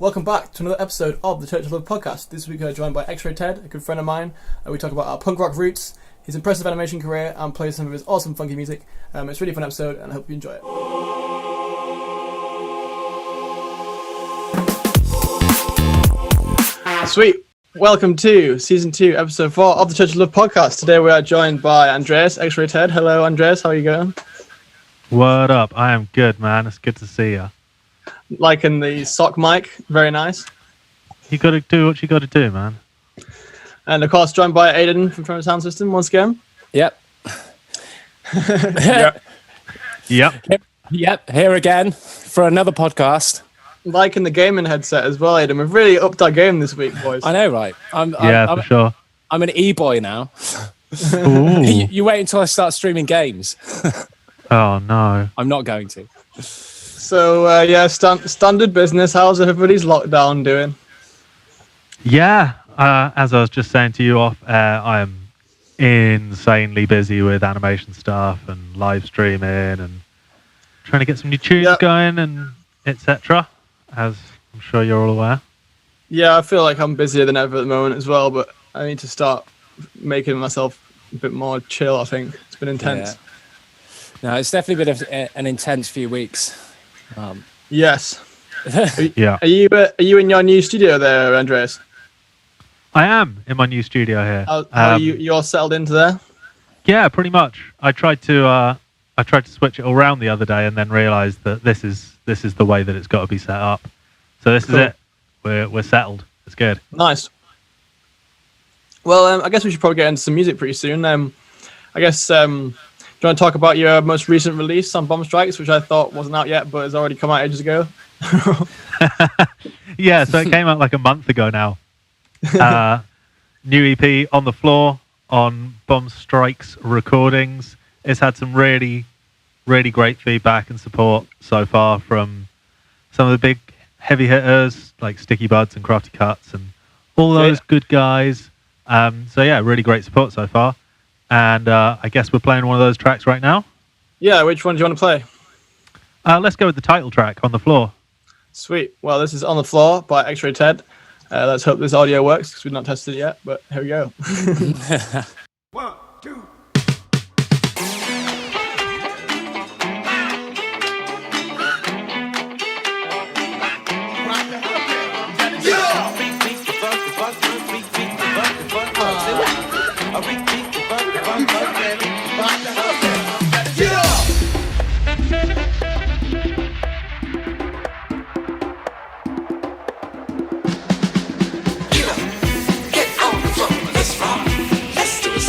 Welcome back to another episode of the Church of Love podcast. This week we're joined by X-Ray Ted, a good friend of mine. We talk about our punk rock roots, his impressive animation career, and play some of his awesome funky music. It's a really fun episode, and I hope you enjoy it. Sweet. Welcome to Season 2, Episode 4 of the Church of Love podcast. Today we are joined by Andreas, X-Ray Ted. Hello, Andreas. How are you going? What up? I am good, man. It's good to see you. Liking the sock mic. Very nice. You got to do what you got to do, man. And of course, joined by Aiden from SOUNDSYSTEM once again. Yep. Yep. Here again for another podcast. Liking the gaming headset as well, Aiden. We've really upped our game this week, boys. I know, right? For sure. I'm an e-boy now. You wait until I start streaming games. Oh, no. I'm not going to. So, standard business. How's everybody's lockdown doing? Yeah, as I was just saying to you off air, I am insanely busy with animation stuff and live streaming and trying to get some new tunes going and etc., as I'm sure you're all aware. Yeah, I feel like I'm busier than ever at the moment as well, but I need to start making myself a bit more chill, I think. It's been intense. Yeah. No, it's definitely been an intense few weeks. Yes. Yeah. Are you in your new studio there, Andreas? I am in my new studio here. How are you all settled into there? Yeah, pretty much. I tried to switch it all around the other day and then realised that this is the way that it's got to be set up. So this is it. We're settled. It's good. Nice. Well, I guess we should probably get into some music pretty soon. I guess. Do you want to talk about your most recent release on Bomb Strikes, which I thought wasn't out yet, but has already come out ages ago? Yeah, so it came out like a month ago now. New EP on the floor on Bomb Strikes Recordings. It's had some really, really great feedback and support so far from some of the big heavy hitters like Sticky Buds and Crafty Cuts and all those good guys. So yeah, really great support so far. And I guess we're playing one of those tracks right now. Yeah, which one do you want to play? Let's go with the title track, On the Floor. Sweet. Well, this is On the Floor by X-Ray Ted. Let's hope this audio works because we've not tested it yet, but here we go. 1, 2. Let's do it.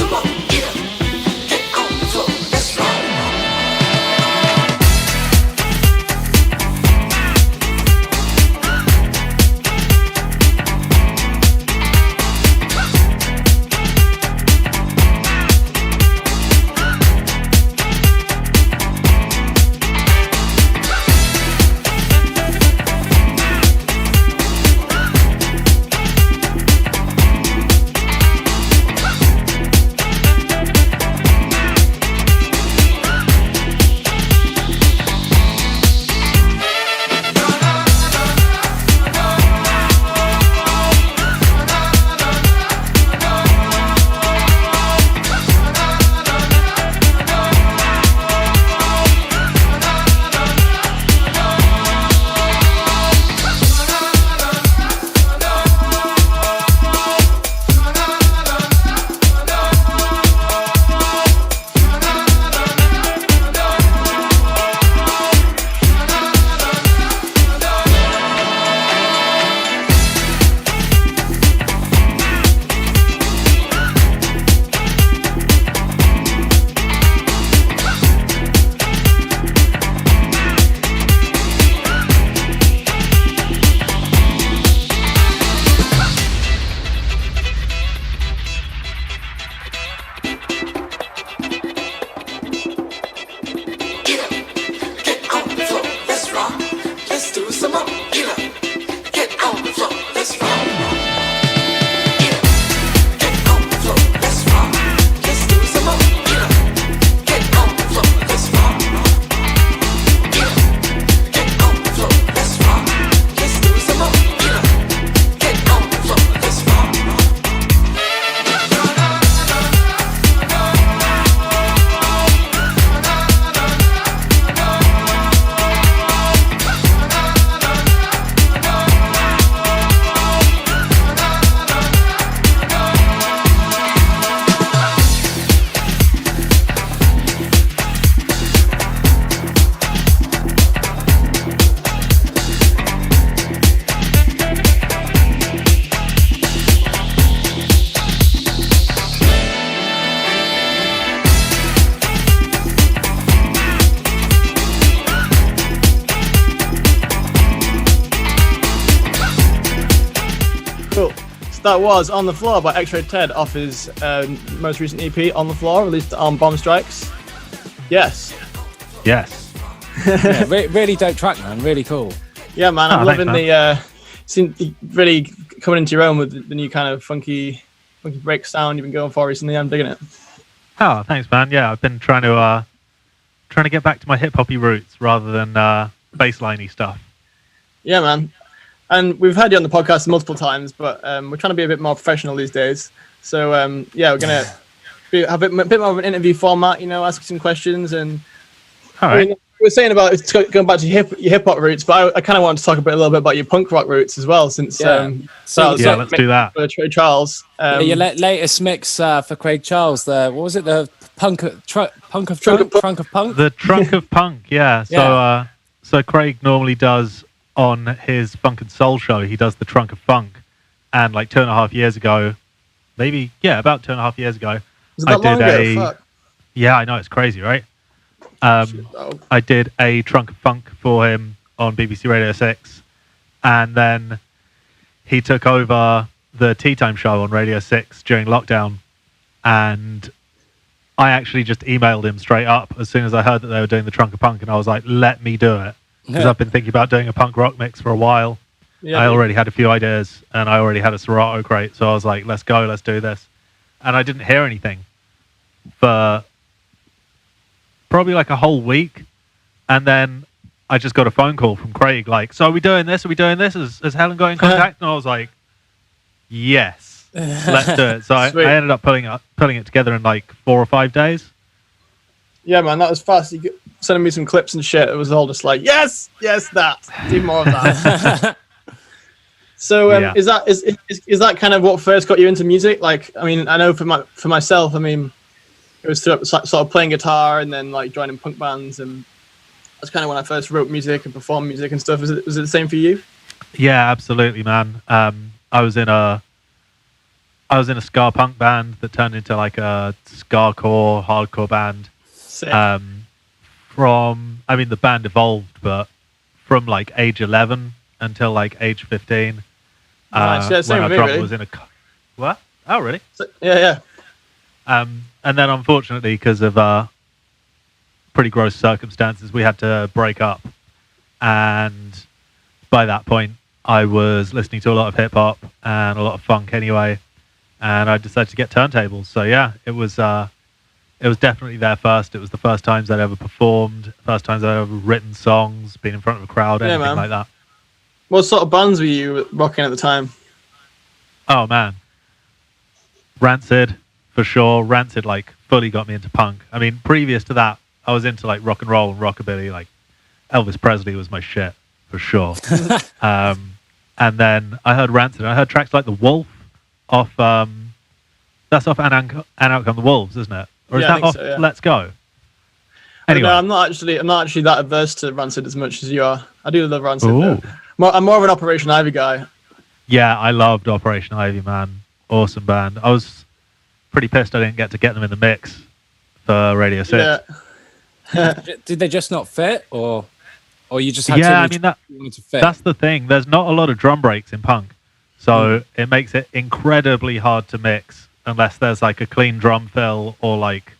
That was On the Floor by X-Ray Ted off his most recent EP, On the Floor, released on Bomb Strikes. Yes. Yes. Yeah, really dope track, man. Really cool. Yeah, man. I'm loving thanks, the really coming into your own with the new kind of funky break sound you've been going for recently. I'm digging it. Oh, thanks, man. Yeah, I've been trying to get back to my hip hoppy roots rather than bassliney stuff. Yeah, man. And we've had you on the podcast multiple times, but we're trying to be a bit more professional these days. So we're gonna have a bit more of an interview format. Ask you some questions and. All right. We're saying about it's going back to your hip hop roots, but I kind of want to talk a little bit about your punk rock roots as well. Since let's do that. For Craig Charles, your latest mix for Craig Charles. What was it? The trunk of punk. The trunk of punk. Yeah. So Craig normally does on his Funk and Soul show. He does the trunk of funk, and like 2.5 years ago, about 2.5 years ago, I did Fuck. Yeah, I know, it's crazy, right? I did a trunk of funk for him on BBC Radio 6, and then he took over the Tea Time show on Radio 6 during lockdown, and I actually just emailed him straight up as soon as I heard that they were doing the trunk of punk, and I was like, let me do it, because I've been thinking about doing a punk rock mix for a while. I already had a few ideas, and I already had a Serato crate, so I was like, let's go, let's do this. And I didn't hear anything for probably like a whole week, and then I just got a phone call from Craig like, so are we doing this? Has Helen got in contact? And I was like, yes, let's do it. So I ended up putting it together in like 4 or 5 days. Yeah, man, that was fast. You sending me some clips and shit. It was all just like, yes, that, do more of that. So is that kind of what first got you into music? Like, I mean, I know for myself, I mean, it was sort of playing guitar and then like joining punk bands, and that's kind of when I first wrote music and performed music and stuff. Was it the same for you? Yeah, absolutely, man. I was in a ska punk band that turned into like a ska-core hardcore band. Sick. The band evolved, but from like age 11 until like age 15. Nice. Yeah, same when our with me, drummer really. was in a what? Oh, really? Yeah. And then unfortunately, because of pretty gross circumstances, we had to break up. And by that point, I was listening to a lot of hip hop and a lot of funk anyway. And I decided to get turntables. So yeah, it was definitely there first. It was the first times I'd ever performed, first times I'd ever written songs, been in front of a crowd, anything like that. What sort of bands were you rocking at the time? Oh man, Rancid. For sure, Rancid like fully got me into punk. I mean, previous to that, I was into like rock and roll and rockabilly. Like Elvis Presley was my shit for sure. And then I heard Rancid. And I heard tracks like The Wolf off. That's off and Out Come the Wolves, isn't it? Or is that off Let's Go? Anyway, I'm not actually that averse to Rancid as much as you are. I do love Rancid. I'm more of an Operation Ivy guy. Yeah, I loved Operation Ivy, man. Awesome band. I was pretty pissed I didn't get them in the mix for Radio 6. Yeah. Did they just not fit, or you just had to fit? That's the thing. There's not a lot of drum breaks in punk, so it makes it incredibly hard to mix unless there's like a clean drum fill, or like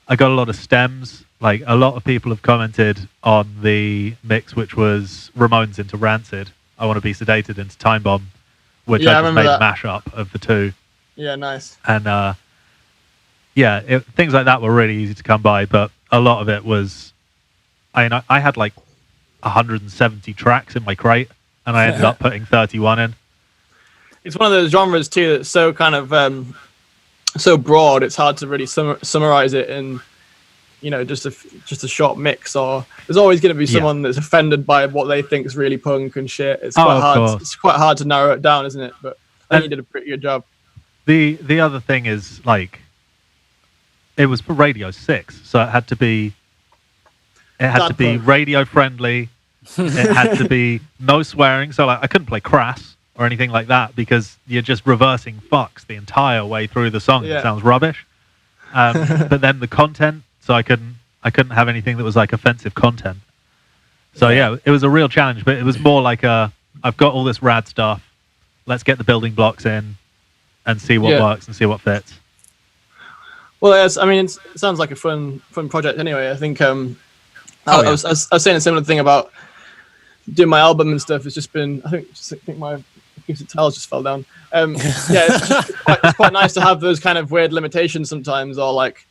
I got a lot of stems. Like a lot of people have commented on the mix, which was Ramones into Rancid. I Want to Be Sedated into Time Bomb, which I just made a mashup of the two. Yeah, nice. And things like that were really easy to come by, but a lot of it was, I had like 170 tracks in my crate, and I ended up putting 31 in. It's one of those genres too that's so kind of so broad. It's hard to really summarize it in just a short mix. Or there's always going to be someone that's offended by what they think is really punk and shit. It's quite hard. It's quite hard to narrow it down, isn't it? But I think you did a pretty good job. The other thing is, like, it was for Radio 6, so it had to be radio friendly. It had to be no swearing, so like I couldn't play crass or anything like that because you're just reversing fucks the entire way through the song. It sounds rubbish. But then the content, so I couldn't have anything that was like offensive content. So yeah, it was a real challenge, but it was more like I've got all this rad stuff. let's get the building blocks in and see what works and see what fits. Well, it sounds like a fun project anyway. I think I was saying a similar thing about doing my album and stuff. It's just been, I think my piece of towels just fell down. It's quite nice to have those kind of weird limitations sometimes, or like,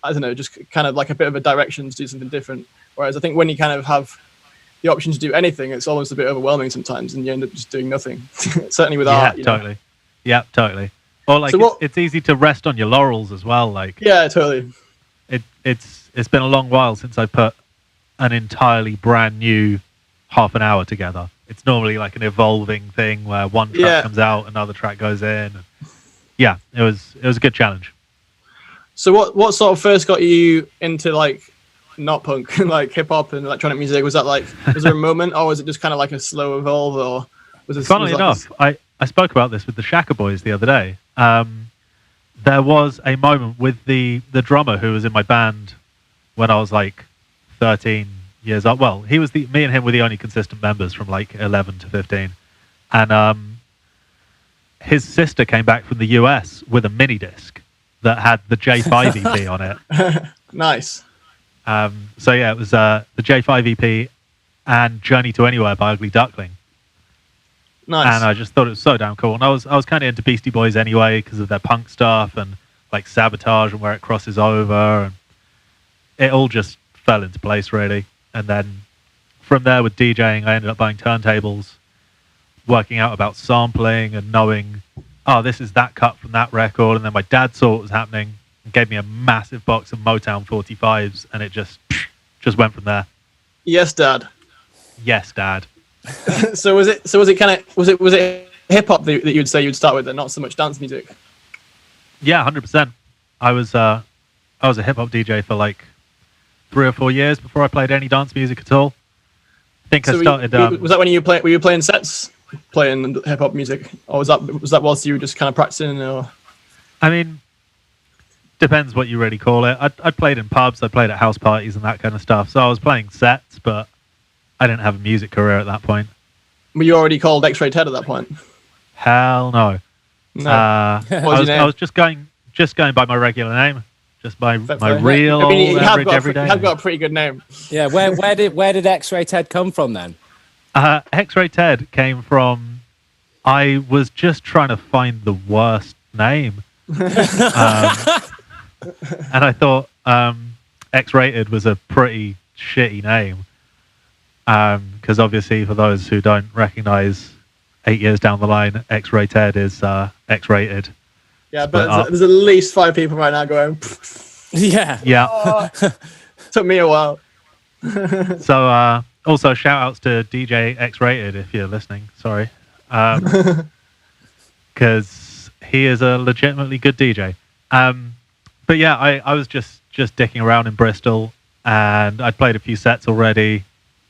I don't know, just kind of like a bit of a direction to do something different. Whereas I think when you kind of have the option to do anything, it's almost a bit overwhelming sometimes, and you end up just doing nothing. Certainly with art. Totally. Yeah, totally. Or like, it's easy to rest on your laurels as well. Like, yeah, totally. It's been a long while since I put an entirely brand new half an hour together. It's normally like an evolving thing where one track comes out, another track goes in. Yeah, it was a good challenge. So what sort of first got you into like not punk, like hip hop and electronic music? Was that like, was there a moment, or was it just kind of like a slow evolve, or was it? Funnily enough, I spoke about this with the Shaka Boys the other day. There was a moment with the drummer who was in my band when I was like 13 years old. Well, me and him were the only consistent members from like 11 to 15. And his sister came back from the US with a mini disc that had the J5 EP on it. Nice. So yeah, it was the J5 EP and Journey to Anywhere by Ugly Duckling. Nice. And I just thought it was so damn cool. And I was kind of into Beastie Boys anyway because of their punk stuff and like Sabotage and Where It Crosses Over, and it all just fell into place really. And then from there with DJing, I ended up buying turntables, working out about sampling and knowing, oh, this is that cut from that record. And then my dad saw what was happening and gave me a massive box of Motown 45s, and it just went from there. Yes, Dad. Yes, Dad. So was it hip hop that you'd say you'd start with, and not so much dance music? Yeah, 100%. I was a hip hop DJ for like 3 or 4 years before I played any dance music at all. I think I started. Was that when were you playing sets, playing hip hop music, or was that whilst you were just kind of practicing? Or I mean, depends what you really call it. I played in pubs, I played at house parties and that kind of stuff. So I was playing sets, but I didn't have a music career at that point. Were you already called X-Ray Ted at that point? Hell no. No. I was just going by my regular name, just my real average everyday. You have got a pretty good name. Yeah. Where did X-Ray Ted come from then? X-Ray Ted came from, I was just trying to find the worst name, and I thought X-Rated was a pretty shitty name. Because obviously, for those who don't recognize, 8 years down the line, X-Rated is X-rated. Yeah, but there's at least 5 people right now going. Yeah. Yeah. Took me a while. So also shout outs to DJ X-Rated if you're listening. Sorry, because he is a legitimately good DJ. But yeah, I was just dicking around in Bristol, and I'd played a few sets already.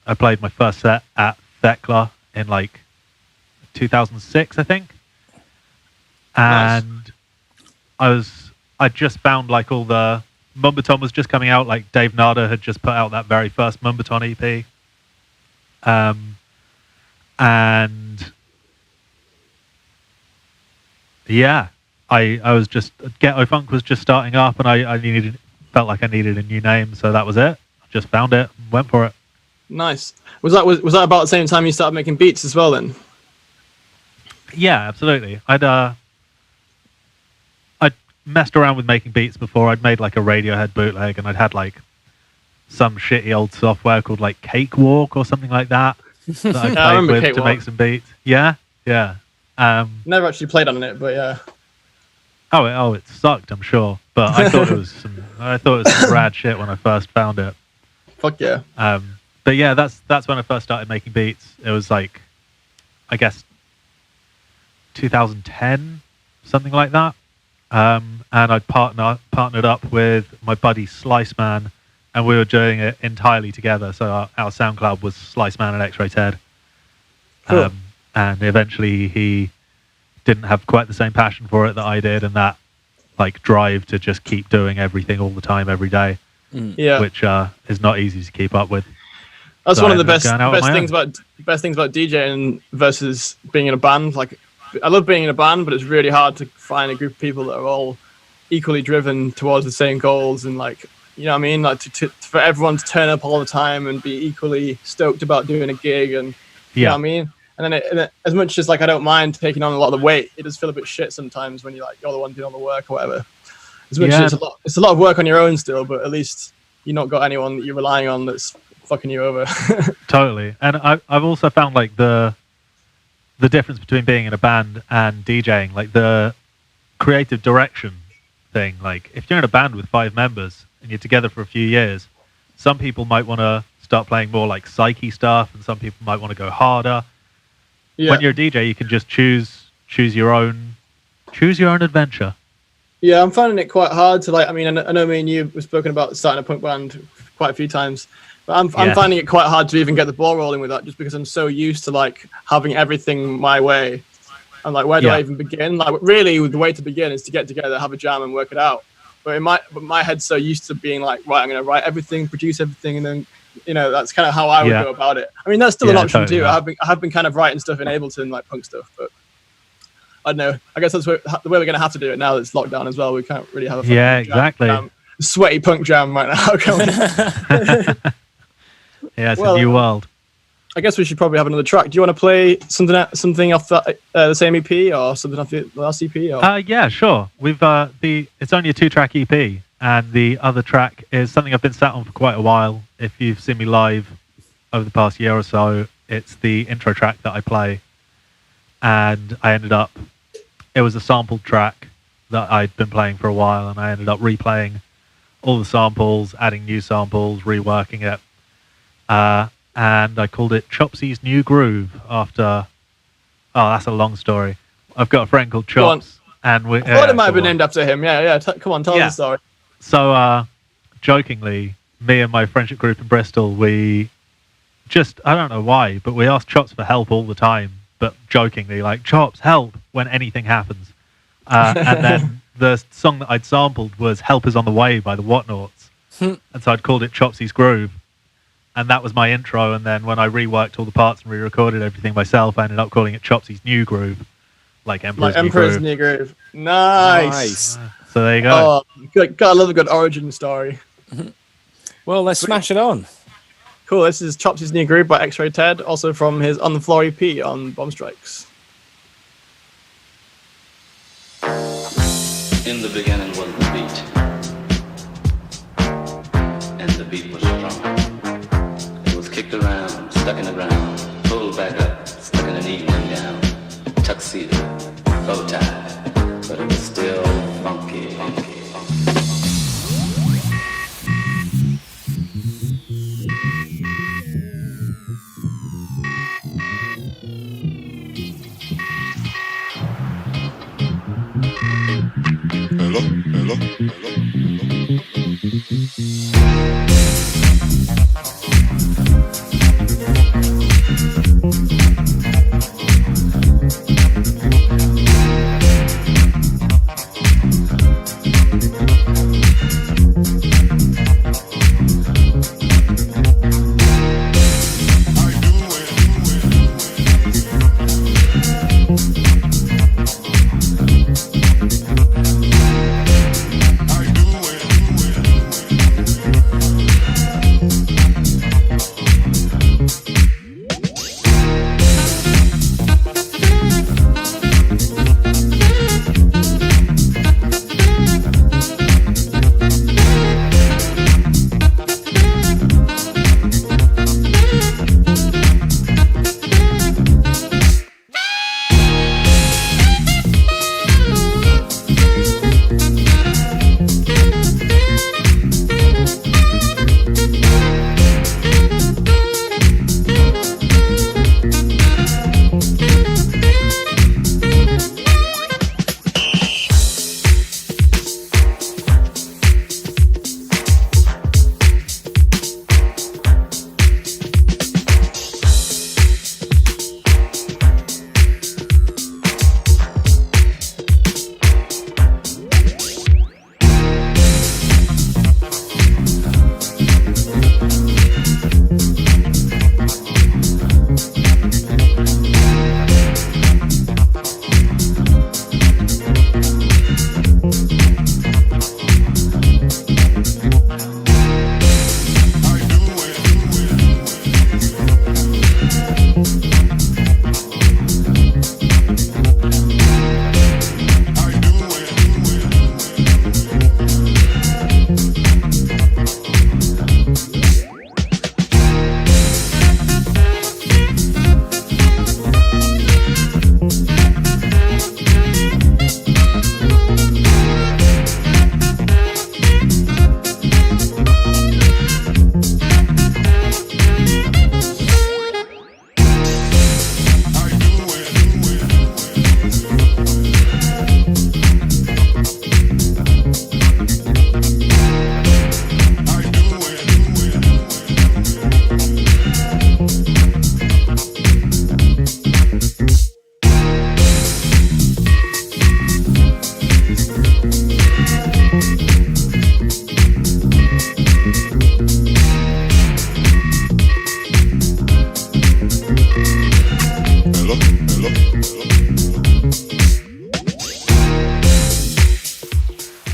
I played my first set at Thekla in like 2006, I think. And nice. I just found like all the Mumbaton was just coming out, like Dave Nada had just put out that very first Mumbaton EP. And yeah, I was just, Ghetto Funk was just starting up, and I felt like I needed a new name, so that was it. I just found it, went for it. Nice. Was that about the same time you started making beats as well then? Yeah, absolutely. I'd messed around with making beats before. I'd made like a Radiohead bootleg, and I'd had like some shitty old software called like Cakewalk or something like that that I played with to make some beats. Yeah. Never actually played on it, but yeah. Oh, it sucked, I'm sure. But I thought it was some rad shit when I first found it. Fuck yeah. But yeah, that's when I first started making beats. It was like, I guess, 2010, something like that. And I'd partnered up with my buddy Slice Man, and we were doing it entirely together. So our SoundCloud was Slice Man and X-Ray Ted. Cool. And eventually he didn't have quite the same passion for it that I did, and that like drive to just keep doing everything all the time, every day. Yeah. Which is not easy to keep up with. That's one of the best things about DJing versus being in a band. Like, being in a band, but it's really hard to find a group of people that are all equally driven towards the same goals, and like, you know what I mean, like for everyone to turn up all the time and be equally stoked about doing a gig, and you know what I mean. And then as much as like I don't mind taking on a lot of the weight, it does feel a bit shit sometimes when you're the one doing all the work or whatever. As much as it's a lot of work on your own still, but at least you've not got anyone that you're relying on that's fucking you over. Totally. And I've also found like the difference between being in a band and DJing, like the creative direction thing. Like if you're in a band with 5 members and you're together for a few years, some people might want to start playing more like psyche stuff, and some people might want to go harder. When you're a DJ, you can just choose your own adventure. Yeah, I'm finding it quite hard to like. I mean, I know me and you have spoken about starting a punk band quite a few times, but I'm finding it quite hard to even get the ball rolling with that, just because I'm so used to like having everything my way. I'm like, where do I even begin? Like, really, the way to begin is to get together, have a jam, and work it out. But my head's so used to being like, right, I'm going to write everything, produce everything, and then, you know, that's kind of how I would go about it. I mean, that's still an option too. I have been kind of writing stuff in Ableton, like punk stuff, but I don't know. I guess that's the way we're going to have to do it now that it's locked down as well. We can't really have a exactly sweaty punk jam right now. Can we? It's a new world. I guess we should probably have another track. Do you want to play something off that the same EP, or something off the last EP? Or? Yeah, sure. We've it's only a 2-track EP, and the other track is something I've been sat on for quite a while. If you've seen me live over the past year or so, it's the intro track that I play, and it was a sampled track that I'd been playing for a while, and I ended up replaying all the samples, adding new samples, reworking it. And I called it Chopsy's New Groove after... Oh, that's a long story. I've got a friend called Chops. And I thought it might have been named after him. Yeah. Come on, tell us the story. So, jokingly, me and my friendship group in Bristol, we just... I don't know why, but we asked Chops for help all the time. But jokingly, like, Chops, help, when anything happens. And then the song that I'd sampled was Help Is On The Way by the Whatnauts. And so I'd called it Chopsy's Groove. And that was my intro, and then when I reworked all the parts and re-recorded everything myself, I ended up calling it Chopsy's New Groove, like Emperor's New Groove. Nice. So there you go. Oh, gotta love a good origin story. Well, let's smash it on. Cool. This is Chopsy's New Groove by X-Ray Ted, also from his On the Floor EP on Bomb Strikes. In the beginning was the beat, and the beat was strong. Kicked around, stuck in the ground, pulled back up, stuck in an evening gown, tuxedo, bow tie, but it was still funky. Hello.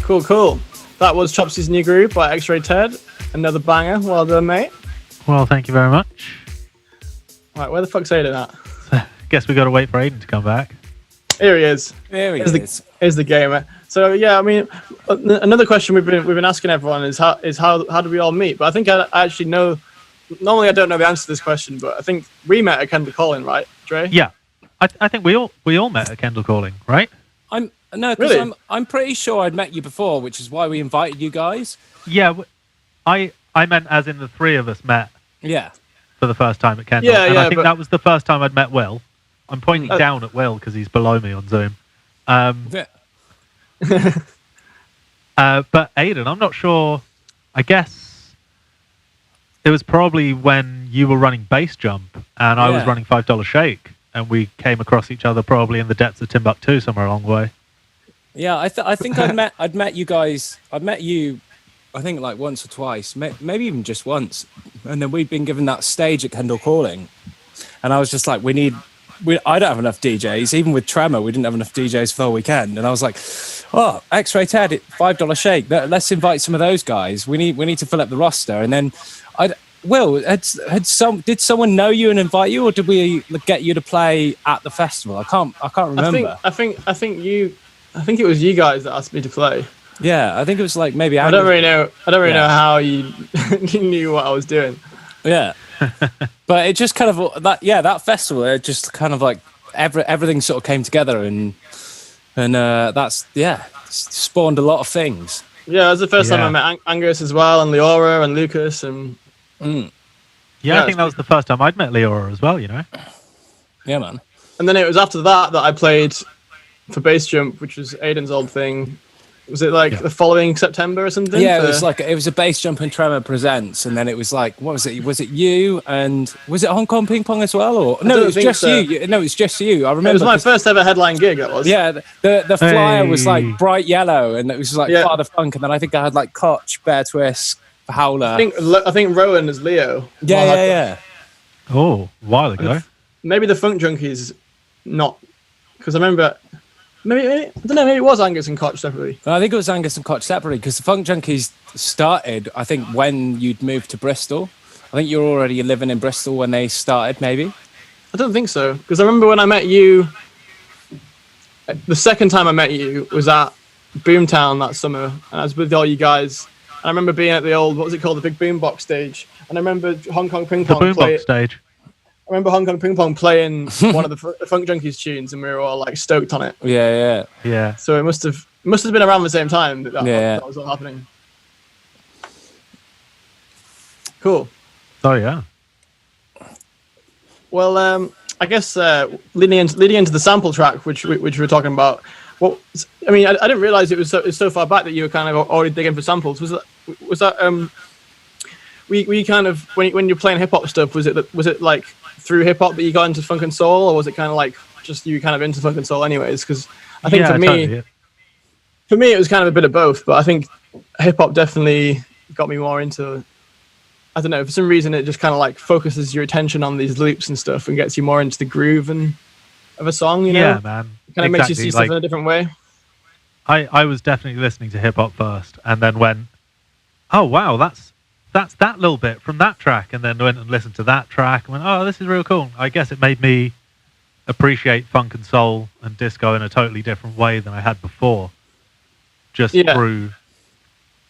Cool. That was Chopsy's New Groove by X-Ray Ted. Another banger. Well done, mate. Well, thank you very much. Right, where the fuck's Aiden at? Guess we got to wait for Aiden to come back. Here he is. There he is. Here's the gamer. So yeah, I mean, another question we've been asking everyone is how do we all meet? But I think I actually know. Normally, I don't know the answer to this question, but I think we met at Kendall Calling, right, Dre? Yeah, I think we all met at Kendall Calling, right? Really? I'm pretty sure I'd met you before, which is why we invited you guys. Yeah, I meant as in the three of us met. Yeah. For the first time at Kendall. Yeah, and yeah, I think that was the first time I'd met Will. I'm pointing down at Will because he's below me on Zoom. But Aiden, I'm not sure. I guess it was probably when you were running Bass Jump and I was running $5 Shake, and we came across each other probably in the depths of Timbuktu somewhere along the way. Yeah, I think I'd met you guys. I'd met you, I think like once or twice, maybe even just once. And then we'd been given that stage at Kendall Calling, and I was just like, I don't have enough DJs. Even with Tremor, we didn't have enough DJs for the weekend. And I was like, oh, X-Ray Ted, $5 Shake. Let's invite some of those guys. We need to fill up the roster. And then, did someone know you and invite you, or did we get you to play at the festival? I can't remember. I think it was you guys that asked me to play. Yeah, I think it was like maybe. I don't really know know how you knew what I was doing. Yeah, but it just kind of that festival. It just kind of like everything sort of came together, and that's spawned a lot of things. Yeah, it was the first time I met Angus as well, and Leora and Lucas, and I think that was the first time I'd met Leora as well. You know. Yeah, man. And then it was after that I played for Bass Jump, which was Aiden's old thing. Was it like the following September or something? Yeah, it was a Bass Jump and Tremor Presents, and then it was like, what was it? Was it you and was it Hong Kong Ping Pong as well? Or no, it was just you. No, it was just you. I remember. It was my first ever headline gig. It was. Yeah, the flyer was like bright yellow, and it was like Father Funk, and then I think I had like Koch, Bear Twist, Howler. I think Rowan is Leo. Yeah. Oh, a while ago. Maybe the Funk Junkies, not because I remember. Maybe I don't know. Maybe it was Angus and Koch separately. I think it was Angus and Koch separately because the Funk Junkies started, I think, when you'd moved to Bristol. I think you were already living in Bristol when they started, maybe. I don't think so because I remember when I met you. The second time I met you was at Boomtown that summer, and I was with all you guys. And I remember being at the old, what was it called, the big boombox stage. And I remember Hong Kong Ping Pong. The boombox stage. I remember Hong Kong Ping Pong playing one of the Funk Junkies tunes, and we were all like stoked on it. Yeah. So it must have been around the same time that was all happening. Cool. Oh yeah. Well, I guess leading into the sample track, which we were talking about. Well, I mean, I didn't realize it was so far back that you were kind of already digging for samples. Was that we kind of when you're playing hip hop stuff, was it like through hip hop that you got into funk and soul, or was it kind of like just you kind of into funk and soul anyways? Because I think for me it was kind of a bit of both, but I think hip hop definitely got me more into. I don't know, for some reason it just kind of like focuses your attention on these loops and stuff and gets you more into the groove of a song, you know? Yeah, man. It kind of makes you see stuff in a different way. I was definitely listening to hip hop first, and then went, oh wow, that's that little bit from that track, and then went and listened to that track and went, oh, this is real cool. I guess it made me appreciate funk and soul and disco in a totally different way than I had before, just through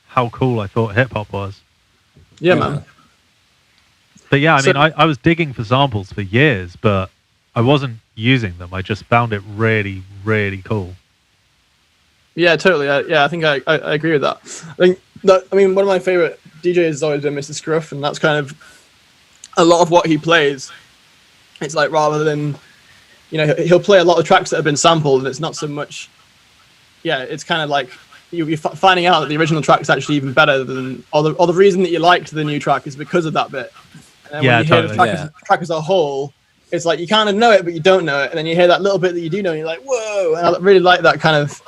how cool I thought hip hop was. Yeah, man. But yeah, I mean, I was digging for samples for years, but I wasn't using them. I just found it really, really cool. Yeah, totally. I think I agree with that. I mean, one of my favorite DJs has always been Mr. Scruff, and that's kind of a lot of what he plays. It's like rather than, you know, he'll play a lot of tracks that have been sampled, and it's not so much. Yeah, it's kind of like you're finding out that the original track's actually even better than, or the reason that you liked the new track is because of that bit. And then when you hear the track as a whole, it's like you kind of know it, but you don't know it, and then you hear that little bit that you do know, and you're like, whoa! And I really like that kind of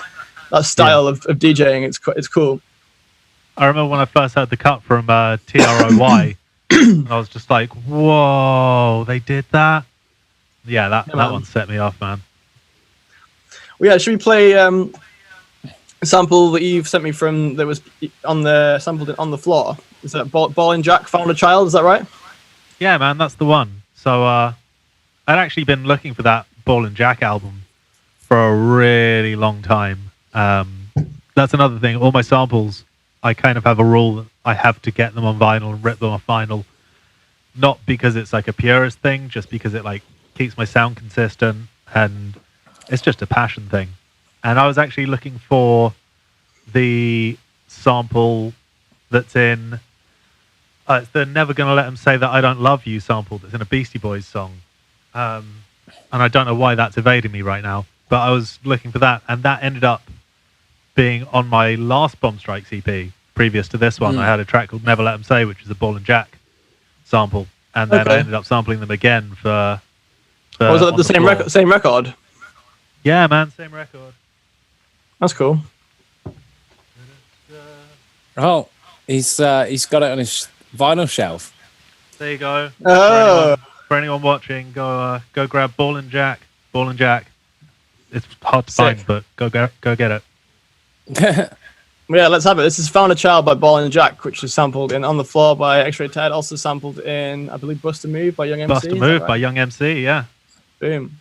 that style of DJing. It's cool. I remember when I first heard the cut from TROY, and I was just like, whoa, they did that? Yeah, that one set me off, man. Well, yeah, should we play a sample that you've sent me from that was on the sampled on the floor? Is that Ballin Jack Found a Child? Is that right? Yeah, man, that's the one. So I'd actually been looking for that Ballin Jack album for a really long time. That's another thing. All my samples, I kind of have a rule that I have to get them on vinyl and rip them off vinyl. Not because it's like a purist thing, just because it like keeps my sound consistent, and it's just a passion thing. And I was actually looking for the sample that's in it's the Never Gonna Let 'Em Say That I Don't Love You sample that's in a Beastie Boys song. And I don't know why that's evading me right now, but I was looking for that, and that ended up being on my last Bomb Strikes EP. Previous to this one, I had a track called Never Let 'Em Say, which is a Ballin Jack sample, and then I ended up sampling them again for was it the same record? Same record? Yeah, man, same record. That's cool. Oh, he's got it on his vinyl shelf. There you go. Oh. For anyone watching, go grab Ballin Jack. Ballin Jack. It's hard to find, but go get it. Yeah, let's have it. This is Found a Child by Ballin Jack, which is sampled in On the Floor by X-Ray Ted, also sampled in, I believe, Bust a Move by Young MC. Bust a Move by Young MC, yeah. Boom.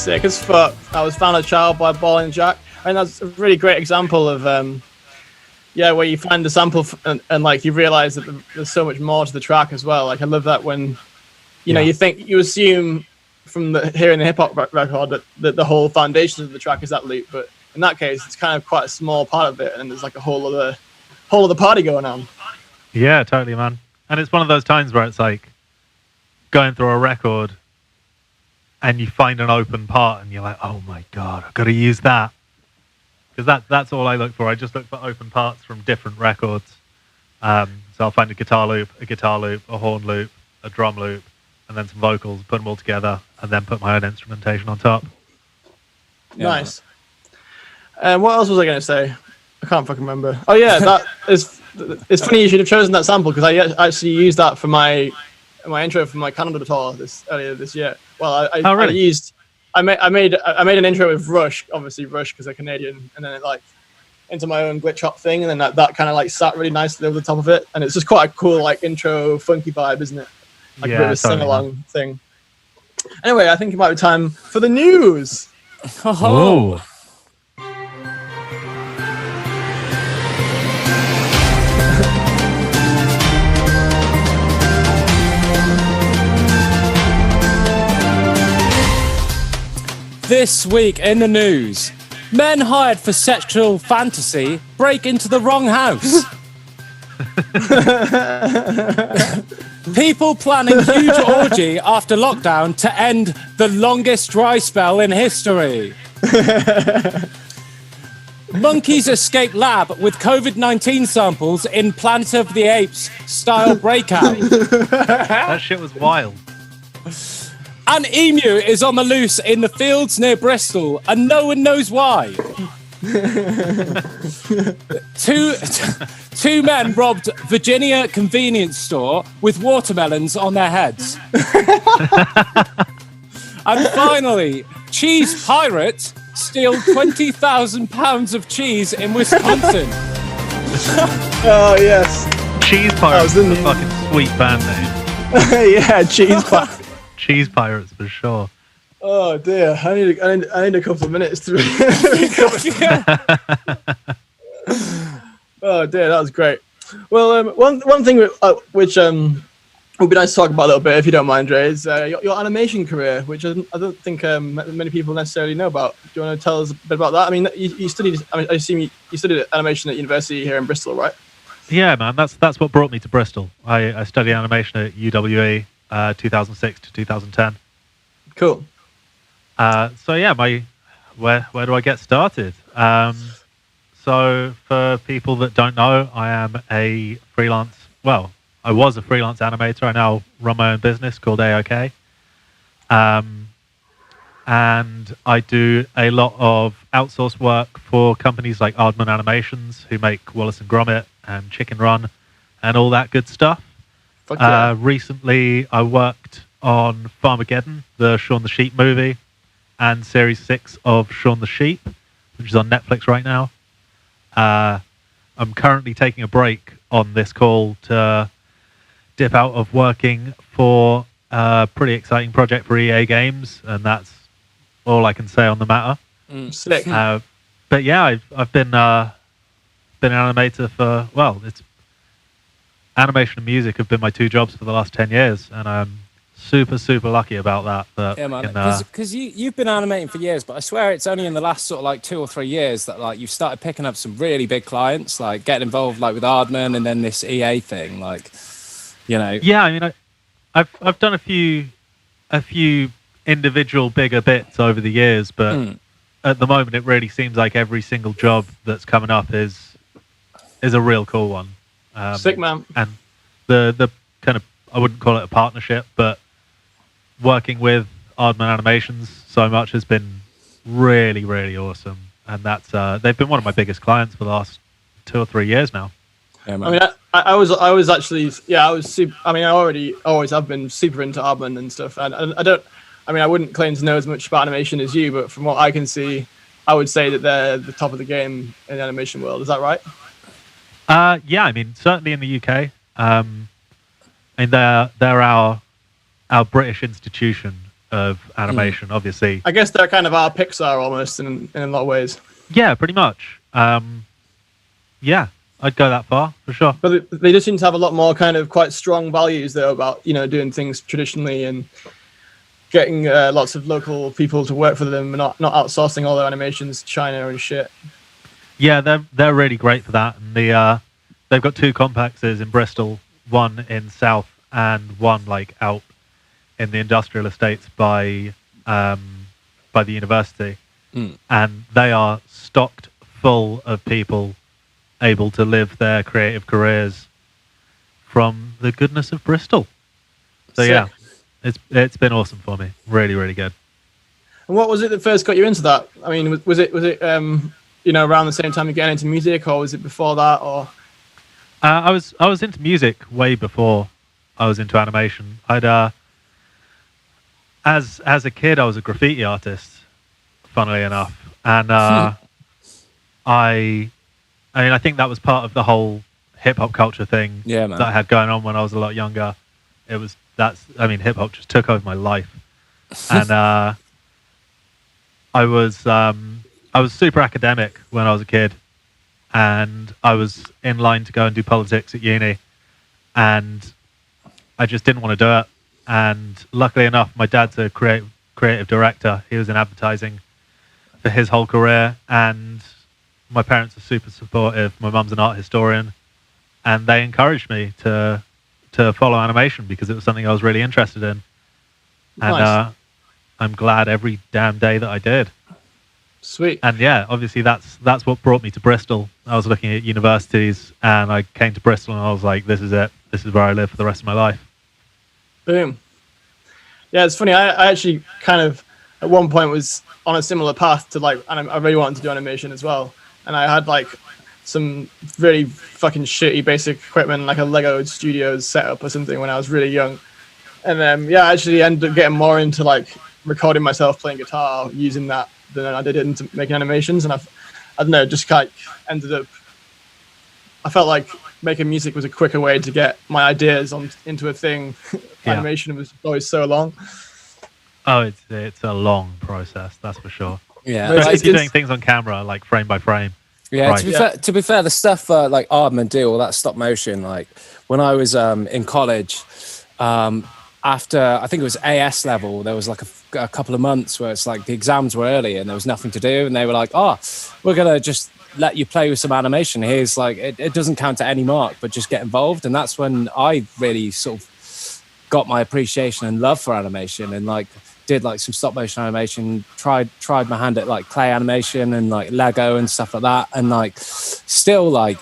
Sick as fuck. That was Found a Child by Ballin Jack. And that's a really great example of, where you find the sample and like you realize that there's so much more to the track as well. Like I love that when, you know, you assume from hearing the hip hop record that the whole foundation of the track is that loop, but in that case, it's kind of quite a small part of it, and there's like a whole other party going on. Yeah, totally, man. And it's one of those times where it's like going through a record and you find an open part and you're like, oh my God, I've got to use that. Because that's all I look for. I just look for open parts from different records. So I'll find a guitar loop, a horn loop, a drum loop, and then some vocals, put them all together, and then put my own instrumentation on top. Yeah. Nice. What else was I going to say? I can't fucking remember. Oh yeah, that is. It's funny you should have chosen that sample because I actually used that for my intro for my Canada tour earlier this year. Well, really? I made an intro with Rush, obviously Rush because they're Canadian, and then it like into my own glitch hop thing, and then that kind of like sat really nicely over the top of it, and it's just quite a cool like intro funky vibe, isn't it? Like a bit of a sing along thing. Anyway, I think it might be time for the news. Oh. This week in the news, men hired for sexual fantasy break into the wrong house. People planning huge orgy after lockdown to end the longest dry spell in history. Monkeys escape lab with COVID-19 samples in Planet of the Apes style breakout. That shit was wild. An emu is on the loose in the fields near Bristol, and no one knows why. Two men robbed Virginia convenience store with watermelons on their heads. And finally, cheese pirate steal 20,000 pounds of cheese in Wisconsin. Oh yes, Cheese Pirates is a fucking sweet band name. yeah, cheese pirate. Cheese Pirates for sure. Oh dear, I need a couple of minutes to recover. Oh dear, that was great. Well, one thing which would be nice to talk about a little bit, if you don't mind, Dre, is your animation career, which I don't think many people necessarily know about. Do you want to tell us a bit about that? I mean, you studied. I assume you studied animation at university here in Bristol, right? Yeah, man, that's what brought me to Bristol. I studied animation at UWE 2006 to 2010. Cool. So yeah, where do I get started? So for people that don't know, I am a freelance. Well, I was a freelance animator. I now run my own business called AOK. And I do a lot of outsourced work for companies like Aardman Animations, who make Wallace and Gromit and Chicken Run and all that good stuff. Fuck yeah. Recently, I worked on Farmageddon, the Shaun the Sheep movie, and Series 6 of Shaun the Sheep, which is on Netflix right now. I'm currently taking a break on this call to dip out of working for a pretty exciting project for EA Games, and that's all I can say on the matter. Sick. But yeah, I've been an animator for, well, it's animation and music have been my two jobs for the last 10 years, and I'm super lucky about that. Yeah, man. Because you've been animating for years, but I swear it's only in the last sort of like 2 or 3 years that like you've started picking up some really big clients, like getting involved like with Aardman and then this EA thing, like, you know. Yeah, I mean, I've done a few individual bigger bits over the years, but at the moment it really seems like every single job that's coming up is a real cool one. Sick, man. And the kind of, I wouldn't call it a partnership, but working with Aardman Animations so much has been really awesome, and that's they've been one of my biggest clients for the last 2 or 3 years now. Yeah, man. I mean, I was actually, yeah, I was super. I mean, I always have been super into Aardman and stuff, and I wouldn't claim to know as much about animation as you, but from what I can see, I would say that they're the top of the game in the animation world. Is that right? Yeah, I mean, certainly in the UK. And they're our British institution of animation, obviously. I guess they're kind of our Pixar almost in a lot of ways. Yeah, pretty much. Yeah, I'd go that far for sure. But they just seem to have a lot more kind of quite strong values though about, you know, doing things traditionally and getting lots of local people to work for them and not outsourcing all their animations to China and shit. Yeah, they're really great for that. And they've got 2 complexes in Bristol, one in South and one like out in the industrial estates by the university. And they are stocked full of people able to live their creative careers from the goodness of Bristol. So Sick. yeah, it's been awesome for me. Really good. And what was it that first got you into that? I mean, was it around the same time you get into music, or was it before that? Or I was into music way before I was into animation. As a kid, I was a graffiti artist, funnily enough, and I think that was part of the whole hip hop culture thing that I had going on when I was a lot younger. Hip hop just took over my life, and I was super academic when I was a kid, and I was in line to go and do politics at uni, and I just didn't want to do it. And luckily enough, my dad's a creative director. He was in advertising for his whole career, and my parents are super supportive. My mum's an art historian, and they encouraged me to follow animation because it was something I was really interested in. And nice. I'm glad every damn day that I did. Sweet. And yeah, obviously that's what brought me to Bristol. I was looking at universities, and I came to Bristol, and I was like, this is it. This is where I live for the rest of my life. Boom. Yeah, it's funny. I actually kind of at one point was on a similar path to like, and I really wanted to do animation as well. And I had like some really fucking shitty basic equipment, like a Lego Studios setup or something when I was really young. And then I actually ended up getting more into like recording myself playing guitar using that than I did into making animations. And I don't know, just kind of ended up. I felt like making music was a quicker way to get my ideas into a thing. Animation was always so long. Oh, it's a long process, that's for sure. Yeah, especially if you're doing things on camera, like frame by frame. Yeah, right. To be fair, the stuff like Aardman do, all that stop motion. Like when I was in college, after I think it was AS level, there was like a couple of months where it's like the exams were early and there was nothing to do, and they were like, we're gonna just let you play with some animation. Here's like it doesn't count to any mark, but just get involved. And that's when I really sort of got my appreciation and love for animation, and like did like some stop motion animation, tried my hand at like clay animation and like Lego and stuff like that. And like still like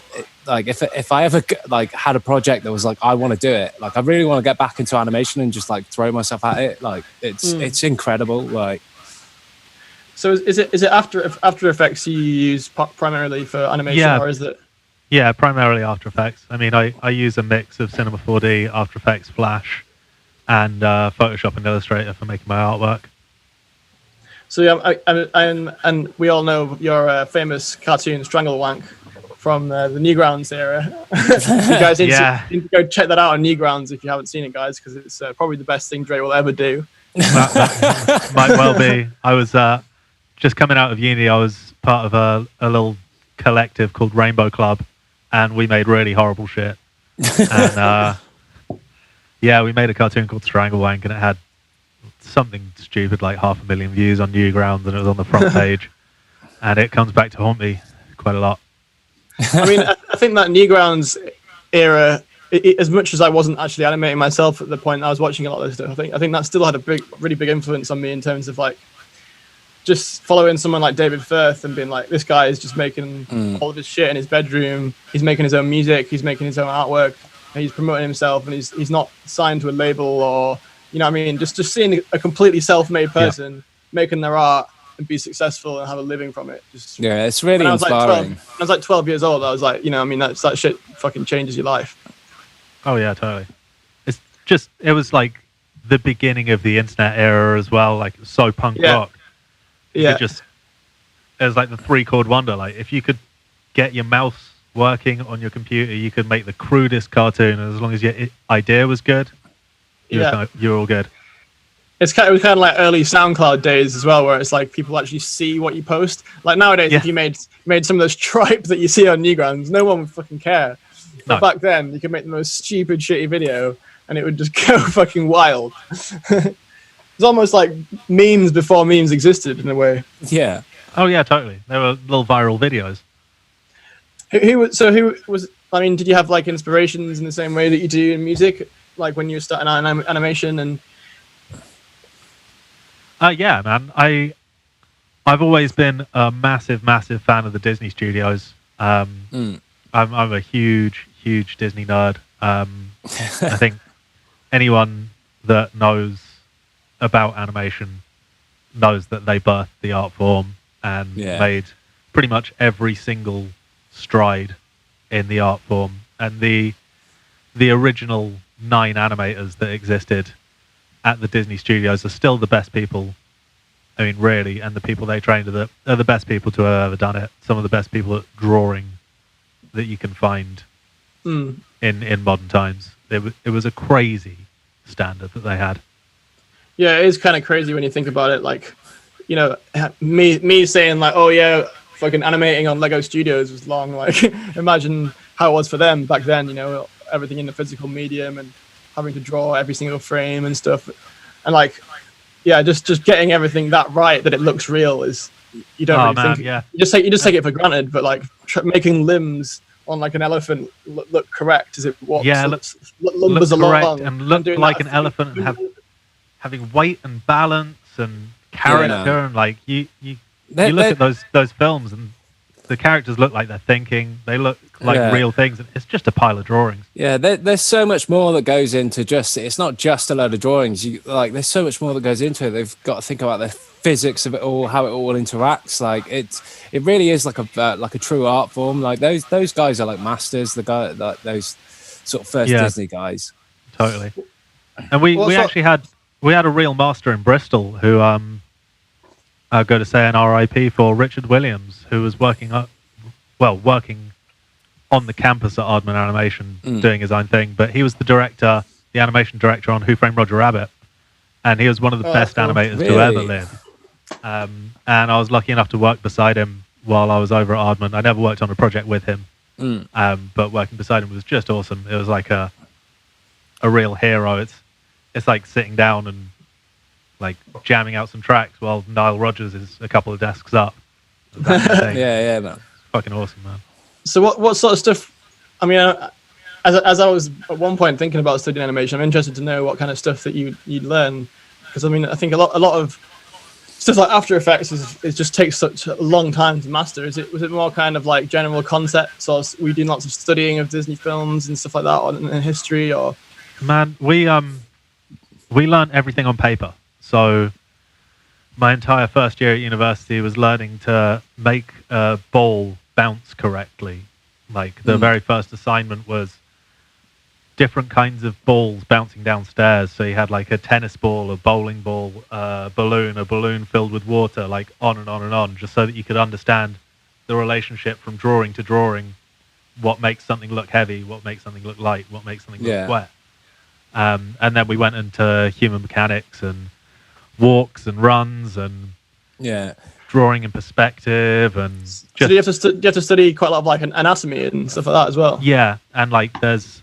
if I ever like had a project that was like I want to do it, like I really want to get back into animation and just like throw myself at it, like it's incredible. Like, so is it After Effects you use primarily for animation, or is it? Yeah, primarily After Effects. I mean, I use a mix of Cinema 4D, After Effects, Flash, and Photoshop and Illustrator for making my artwork. So and we all know your famous cartoon Stranglewank from the Newgrounds era. You guys need to go check that out on Newgrounds if you haven't seen it, guys, because it's probably the best thing Dre will ever do. That might well be. I was just coming out of uni. I was part of a little collective called Rainbow Club, and we made really horrible shit. And we made a cartoon called Stranglewank, and it had something stupid like 500,000 views on Newgrounds, and it was on the front page. And it comes back to haunt me quite a lot. I mean, I think that Newgrounds era, as much as I wasn't actually animating myself at the point I was watching a lot of this stuff, I think that still had a really big influence on me in terms of like just following someone like David Firth and being like, this guy is just making all of his shit in his bedroom. He's making his own music. He's making his own artwork. And he's promoting himself, and he's not signed to a label, or you know what I mean. Just seeing a completely self-made person making their art and be successful and have a living from it. It's really inspiring. When I was like 12 years old, I was like, that shit fucking changes your life. Oh yeah, totally. It was like the beginning of the internet era as well. Like so punk rock. It was like the 3-chord wonder. Like if you could get your mouse working on your computer, you could make the crudest cartoon, and as long as your idea was good, you're all good. It was kind of like early SoundCloud days as well, where it's like people actually see what you post. Like nowadays, if you made some of those tripe that you see on Newgrounds, no one would fucking care. But back then, you could make the most stupid, shitty video, and it would just go fucking wild. It's almost like memes before memes existed in a way. Yeah. Oh yeah, totally. They were little viral videos. Who was? I mean, did you have like inspirations in the same way that you do in music, like when you were starting out in animation? And yeah, man, I've always been a massive fan of the Disney studios. I'm a huge Disney nerd. I think anyone that knows about animation knows that they birthed the art form and made pretty much every single stride in the art form, and the original 9 animators that existed at the Disney studios are still the best people. I mean, really, and the people they trained are the best people to have ever done it. Some of the best people at drawing that you can find in modern times. It was a crazy standard that they had. Yeah, it is kind of crazy when you think about it. Like, you know, me saying like, oh yeah, fucking animating on Lego Studios was long. Like, imagine how it was for them back then. You know, everything in the physical medium and having to draw every single frame and stuff. And like, yeah, just getting everything that right that it looks real is, you don't really think. Yeah. You just take it for granted. But like making limbs on like an elephant look correct as it walks. Yeah, lumbers along and look like an elephant and having weight and balance and character and like you look at those films and the characters look like they're thinking. They look like real things. And it's just a pile of drawings. Yeah, there's so much more that goes into it's not just a load of drawings. There's so much more that goes into it. They've got to think about the physics of it all, how it all interacts. Like it really is like a true art form. Like those guys are like masters. Like those sort of first Disney guys. Totally. And we actually had a real master in Bristol who I'll go to say an RIP for, Richard Williams, who was working on the campus at Aardman Animation doing his own thing, but he was the animation director on Who Framed Roger Rabbit, and he was one of the best animators to ever live. And I was lucky enough to work beside him while I was over at Aardman. I never worked on a project with him, but working beside him was just awesome. It was like a real hero. It's like sitting down and like jamming out some tracks while Nile Rodgers is a couple of desks up. Yeah, man. Fucking awesome, man. So what sort of stuff? I mean, as I was at one point thinking about studying animation, I'm interested to know what kind of stuff that you'd learn, because I mean, I think a lot of stuff like After Effects it just takes such a long time to master. Was it more kind of like general concepts, or were you doing lots of studying of Disney films and stuff like that, or in history, or? Man, we learned everything on paper. So my entire first year at university was learning to make a ball bounce correctly. Like the very first assignment was different kinds of balls bouncing downstairs. So you had like a tennis ball, a bowling ball, a balloon filled with water, like on and on and on, just so that you could understand the relationship from drawing to drawing, what makes something look heavy, what makes something look light, what makes something look wet. And then we went into human mechanics and walks and runs and drawing in perspective and so do you have to study quite a lot of like anatomy and stuff like that as well? Yeah, and like there's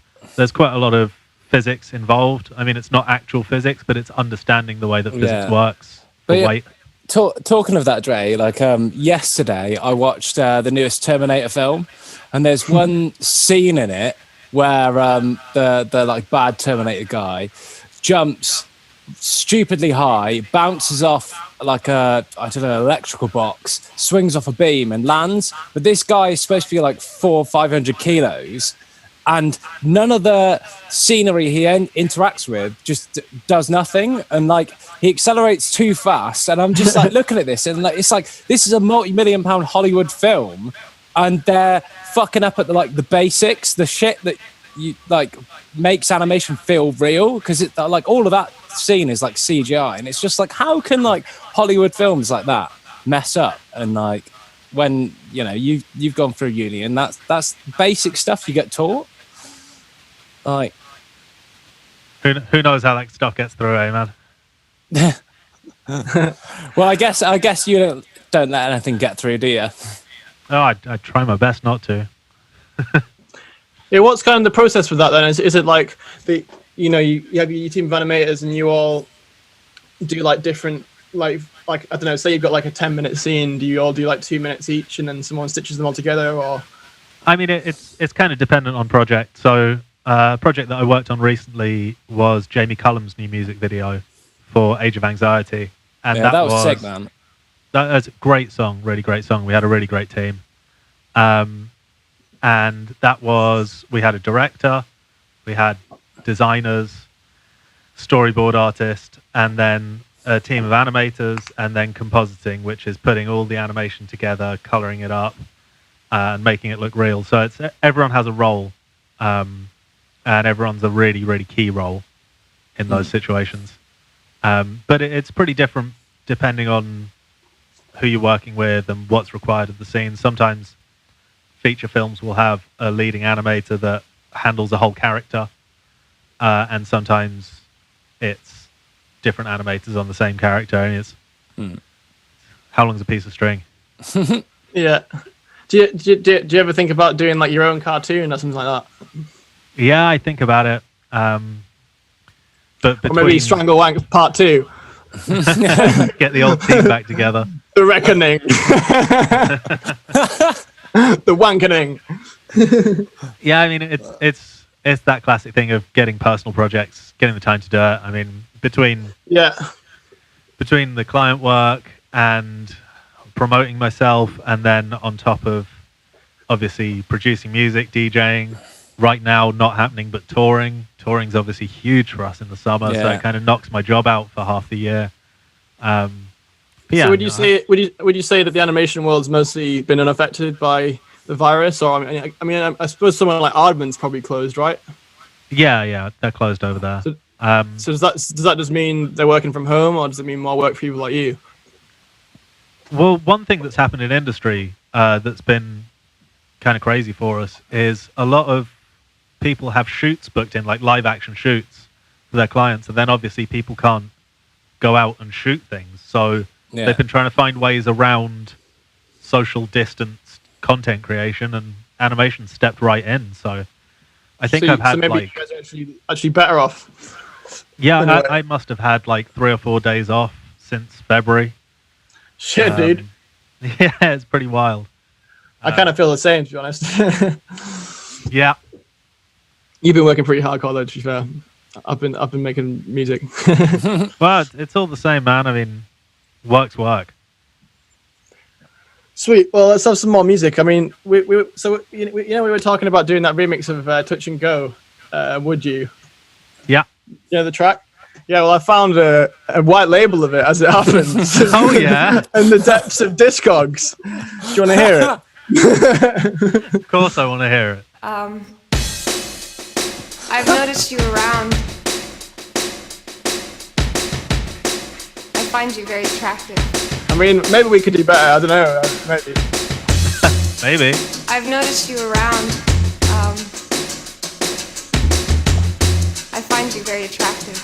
quite a lot of physics involved. I mean, it's not actual physics, but it's understanding the way that physics works. Weight. Talking of that, Dre, like yesterday I watched the newest Terminator film, and there's one scene in it where the like bad Terminator guy jumps stupidly high, bounces off like electrical box, swings off a beam and lands. But this guy is supposed to be like 400 or 500 kilos, and none of the scenery he interacts with just does nothing, and like he accelerates too fast. And I'm just like looking at this, and like it's like this is a multi-million-pound Hollywood film, and they're fucking up at the basics, the shit that you like makes animation feel real, because it like all of that scene is like CGI, and it's just like, how can like Hollywood films like that mess up? And like when you know you've gone through uni and that's basic stuff you get taught. Like who knows how that stuff gets through, man? Well, I guess you don't let anything get through, do you? Oh, I try my best not to. Yeah, what's kind of the process for that then? Is it like you have your team of animators and you all do like different like I don't know, say you've got like a 10-minute scene, do you all do like 2 minutes each and then someone stitches them all together? Or I mean, it's kind of dependent on project. So a project that I worked on recently was Jamie Cullum's new music video for Age of Anxiety, and that was sick, man. That was a great song, really great song. We had a really great team. And we had a director, we had designers, storyboard artist, and then a team of animators, and then compositing, which is putting all the animation together, coloring it up, and making it look real. So everyone has a role, and everyone's a really, really key role in those situations. But it's pretty different depending on who you're working with and what's required of the scene. Sometimes feature films will have a leading animator that handles a whole character, and sometimes it's different animators on the same character, and it's how long's a piece of string? Yeah. Do you ever think about doing like your own cartoon or something like that? Yeah, I think about it. But or maybe Strangle Wank Part 2. Get the old team back together. The Reckoning. The Wankening. Yeah, I mean it's that classic thing of getting personal projects, getting the time to do it. I mean, between the client work and promoting myself, and then on top of obviously producing music, DJing. Right now, not happening, but touring. Touring's obviously huge for us in the summer, so it kind of knocks my job out for half the year. Yeah, so would you say that the animation world's mostly been unaffected by the virus, or I suppose someone like Aardman's probably closed, right? Yeah, they're closed over there. So does that just mean they're working from home, or does it mean more work for people like you? Well, one thing that's happened in industry that's been kind of crazy for us is a lot of people have shoots booked in, like live action shoots for their clients, and then obviously people can't go out and shoot things, so they've been trying to find ways around social distance content creation, and animation stepped right in. So I think I've had maybe you guys are actually better off. Yeah, I must have had like 3 or 4 days off since February. Shit, dude. Yeah, it's pretty wild. I kind of feel the same, to be honest. Yeah. You've been working pretty hardcore, though, to be fair. I've been making music. Well, it's all the same, man. I mean, work's work. Sweet. Well, let's have some more music. I mean, we were talking about doing that remix of Touch and Go. Would you? Yeah. You know the track? Yeah, well, I found a white label of it as it happens. Oh, yeah? In the depths of Discogs. Do you want to hear it? Of course I want to hear it. I've noticed you around. I find you very attractive. I mean, maybe we could do better. I don't know. Maybe. Maybe. I've noticed you around. I find you very attractive.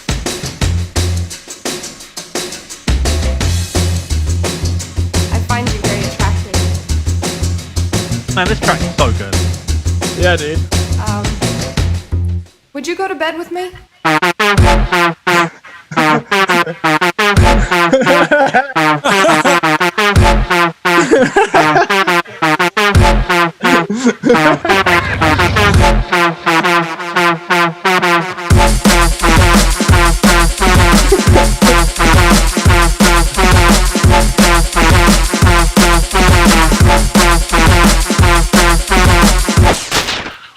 I find you very attractive. Man, this track is so good. Yeah, dude. Would you go to bed with me?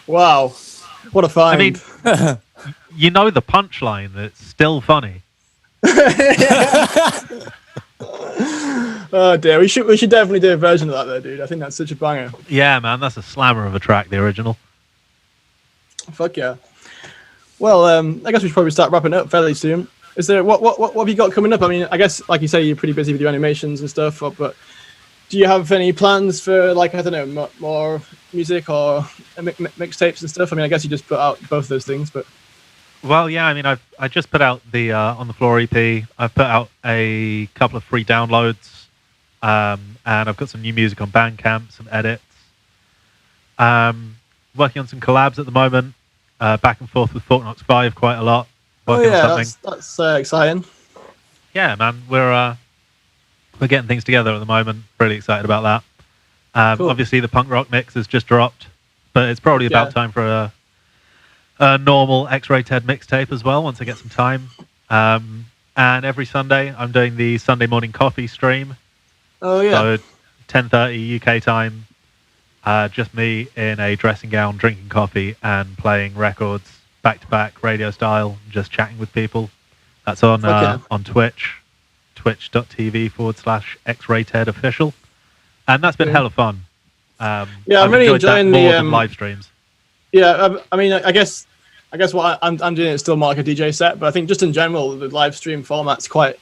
Wow. What a find. I mean, you know the punchline, it's still funny. Oh dear, we should definitely do a version of that though, dude. I think that's such a banger. Yeah, man, that's a slammer of a track, the original. Fuck yeah. Well, I guess we should probably start wrapping up fairly soon. Is there what have you got coming up? I mean, I guess like you say, you're pretty busy with your animations and stuff, but do you have any plans for, like, I don't know, more music or mixtapes and stuff? I mean, I guess you just put out both those things, but... Well, yeah, I mean, I just put out the On the Floor EP. I've put out a couple of free downloads, and I've got some new music on Bandcamp, some edits. Working on some collabs at the moment, back and forth with Fortnox 5 quite a lot. Working on something. That's exciting. Yeah, man, we're getting things together at the moment. Really excited about that. Cool. Obviously, the punk rock mix has just dropped, but it's probably about time for a normal X-Ray Ted mixtape as well once I get some time. And every Sunday, I'm doing the Sunday morning coffee stream. Oh yeah. So 10:30 UK time. Just me in a dressing gown, drinking coffee and playing records back to back, radio style, just chatting with people. That's on on Twitch. twitch.tv/xratedofficial, and that's been hella fun. I'm I've really enjoyed that enjoying more the than live streams. Yeah, I mean, I guess what I'm doing is still more like a DJ set, but I think just in general, the live stream format's quite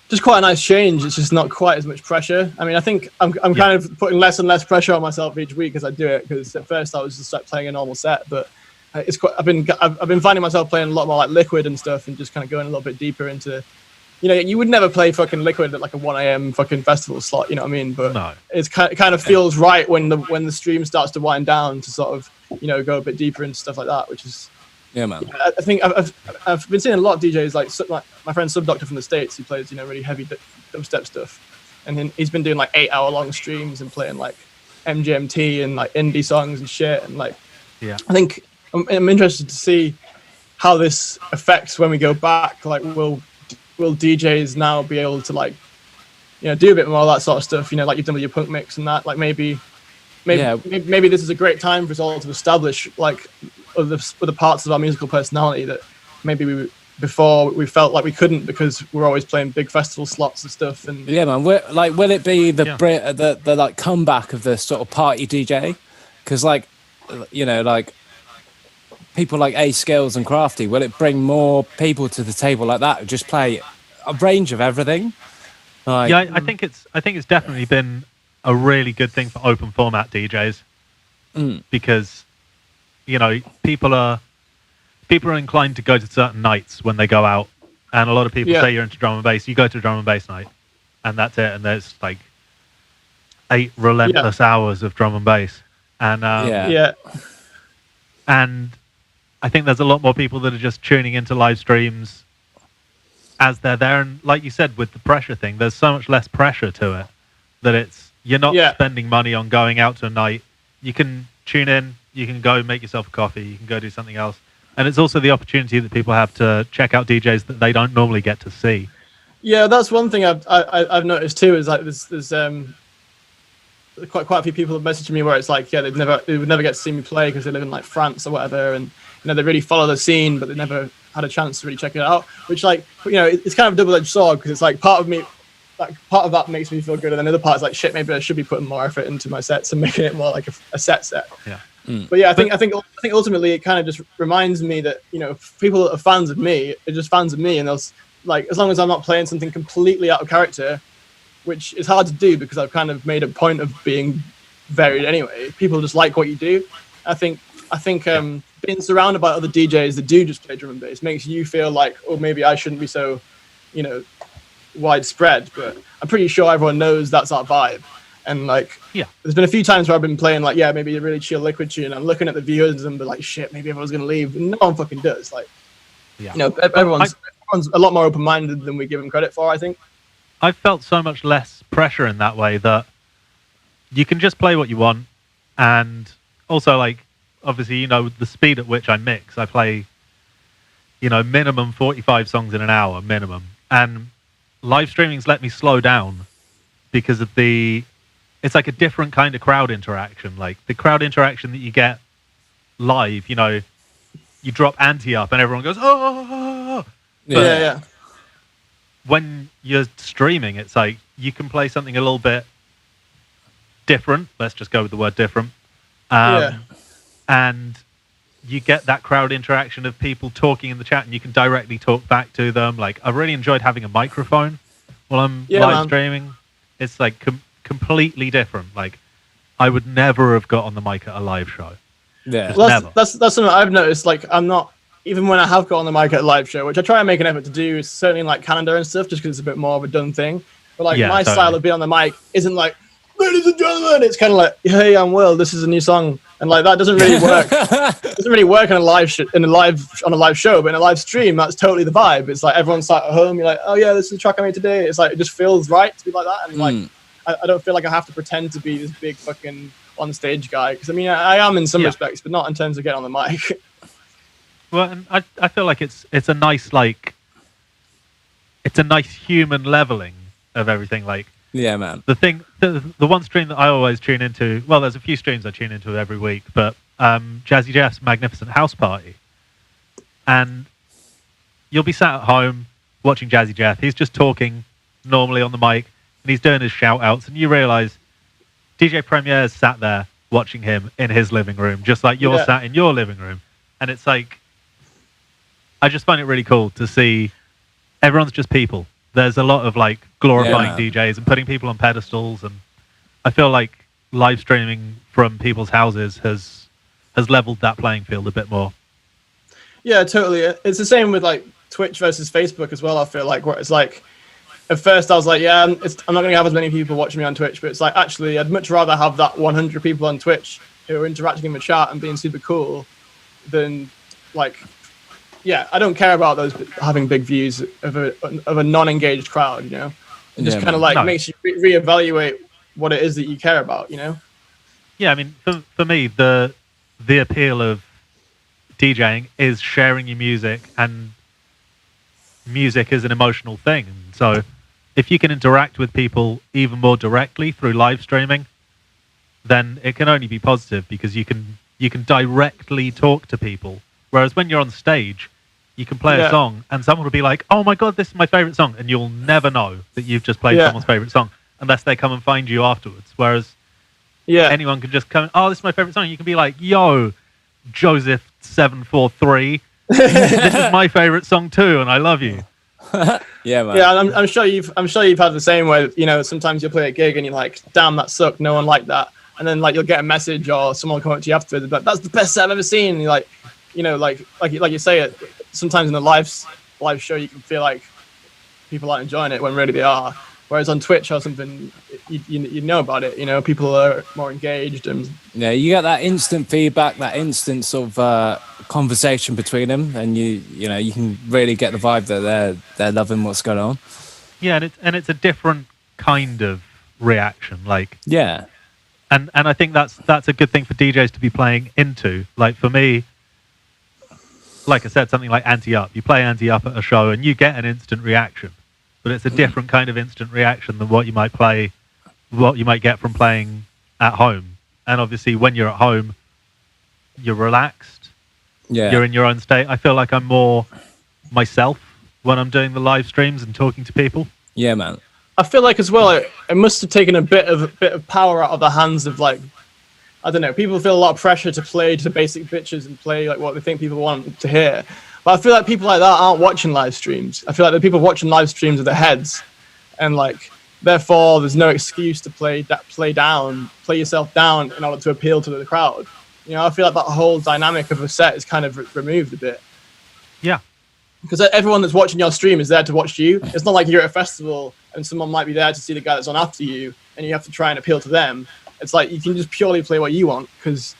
a nice change. It's just not quite as much pressure. I mean, I think I'm kind of putting less and less pressure on myself each week as I do it, because at first I was just like playing a normal set, but it's quite. I've been finding myself playing a lot more like Liquid and stuff, and just kind of going a little bit deeper into. You know, you would never play fucking Liquid at like a 1 a.m. fucking festival slot. You know what I mean? But no. It kind of feels right when the stream starts to wind down to sort of go a bit deeper into stuff like that, which is. Yeah, man. I think I've been seeing a lot of DJs like my friend Subdoctor from the States, who plays really heavy dubstep stuff, and he's been doing like 8-hour-long streams and playing like MGMT and like indie songs and shit, and like I think I'm interested to see how this affects when we go back. Like, will DJs now be able to like do a bit more of that sort of stuff? Like you've done with your punk mix and that. Like maybe this is a great time for us all to establish like other parts of our musical personality that maybe before we felt like we couldn't, because we're always playing big festival slots and stuff. And yeah, man, will it be the like comeback of the sort of party DJ? Because like like people like A Skills and Crafty, will it bring more people to the table like that who just play a range of everything? Like, yeah, I think it's definitely been a really good thing for open format DJs, because people are inclined to go to certain nights when they go out, and a lot of people say you're into drum and bass, you go to a drum and bass night, and that's it, and there's like 8 relentless hours of drum and bass, and and I think there's a lot more people that are just tuning into live streams as they're there, and like you said, with the pressure thing, there's so much less pressure to it that you're not spending money on going out to a night. You can tune in, you can go make yourself a coffee, you can go do something else, and it's also the opportunity that people have to check out DJs that they don't normally get to see. Yeah, that's one thing I've noticed too, is like there's quite a few people have messaged me where it's like they would never get to see me play because they live in like France or whatever, and they really follow the scene, but they never had a chance to really check it out. Which it's kind of a double-edged sword, because it's like part of that makes me feel good, and then the other part is like, shit, maybe I should be putting more effort into my sets and making it more like a set. Yeah. But yeah, I think ultimately it kind of just reminds me that people that are fans of me are just fans of me, and they'll like, as long as I'm not playing something completely out of character, which is hard to do because I've kind of made a point of being varied anyway. People just like what you do. I think being surrounded by other DJs that do just play drum and bass makes you feel like, oh, maybe I shouldn't be so, widespread. But I'm pretty sure everyone knows that's our vibe. And like, there's been a few times where I've been playing like, maybe a really chill Liquid tune. I'm looking at the viewers and be like, shit, maybe everyone's gonna leave. And no one fucking does. Like, everyone's a lot more open-minded than we give them credit for, I think. I've felt so much less pressure in that way, that you can just play what you want, and also like, obviously, the speed at which I mix, I play, minimum 45 songs in an hour, minimum. And live streaming's let me slow down because of it's like a different kind of crowd interaction. Like the crowd interaction that you get live, you drop ante up and everyone goes, oh. Yeah. When you're streaming, it's like you can play something a little bit different. Let's just go with the word different. And you get that crowd interaction of people talking in the chat, and you can directly talk back to them. Like, I've really enjoyed having a microphone while I'm live streaming. It's like completely different. Like, I would never have got on the mic at a live show. Yeah, that's something I've noticed. Like, I'm not, even when I have got on the mic at a live show, which I try and make an effort to do, certainly in like Canada and stuff, just because it's a bit more of a done thing. But like, my style of being on the mic isn't like, ladies and gentlemen, it's kind of like, hey, I'm Will, this is a new song, and like that doesn't really work. It doesn't really work on a live show, but in a live stream, that's totally the vibe. It's like everyone's sat at home, you're like, oh yeah, this is the track I made today. It's like, it just feels right to be like that, and like I don't feel like I have to pretend to be this big fucking on stage guy, because I mean I am in some respects, but not in terms of getting on the mic. Well, and I feel like it's a nice human leveling of everything. Like, yeah, man. The one stream that I always tune into, well, there's a few streams I tune into every week, but Jazzy Jeff's Magnificent House Party. And you'll be sat at home watching Jazzy Jeff. He's just talking normally on the mic, and he's doing his shout outs, and you realise DJ Premier's sat there watching him in his living room, just like you're sat in your living room. And it's like, I just find it really cool to see everyone's just people. There's a lot of like glorifying DJs and putting people on pedestals, and I feel like live streaming from people's houses has leveled that playing field a bit more. Yeah, totally. It's the same with like Twitch versus Facebook as well. I feel like where it's like, at first I was like, I'm not going to have as many people watching me on Twitch, but it's like, actually, I'd much rather have that 100 people on Twitch who are interacting in the chat and being super cool than like, I don't care about those having big views of a non-engaged crowd, you know? It just kind of like makes you reevaluate what it is that you care about, you know? Yeah, I mean, for me, the appeal of DJing is sharing your music, and music is an emotional thing. And so if you can interact with people even more directly through live streaming, then it can only be positive, because you can directly talk to people. Whereas when you're on stage, you can play a song and someone will be like, oh my God, this is my favorite song. And you'll never know that you've just played someone's favorite song unless they come and find you afterwards. Whereas anyone can just come, oh, this is my favorite song. You can be like, yo, Joseph 743, this is my favorite song too, and I love you. Yeah, man. Yeah, I'm sure you've had the same way. You know, sometimes you'll play a gig and you're like, damn, that sucked. No one liked that. And then like you'll get a message or someone will come up to you afterwards, but that's the best set I've ever seen. And you're like, you know, like you say it. Sometimes in the live show, you can feel like people aren't enjoying it when really they are. Whereas on Twitch or something, you know about it. You know, people are more engaged, and you get that instant feedback, that instant sort of conversation between them, and you can really get the vibe that they're loving what's going on. Yeah, and it's a different kind of reaction. Like and I think that's a good thing for DJs to be playing into. Like for me, like I said, something like Anti-Up. You play Anti-Up at a show and you get an instant reaction, but it's a different kind of instant reaction than what you might get from playing at home. And obviously when you're at home, you're relaxed. Yeah. You're in your own state. I feel like I'm more myself when I'm doing the live streams and talking to people. Yeah, man. I feel like as well, it must have taken a bit of power out of the hands of like, I don't know, people feel a lot of pressure to play to basic bitches and play like what they think people want to hear. But I feel like people like that aren't watching live streams. I feel like the people watching live streams are their heads, and like therefore there's no excuse to play yourself down in order to appeal to the crowd. You know, I feel like that whole dynamic of a set is kind of removed a bit. Yeah. Because everyone that's watching your stream is there to watch you. It's not like you're at a festival and someone might be there to see the guy that's on after you, and you have to try and appeal to them. It's like you can just purely play what you want, because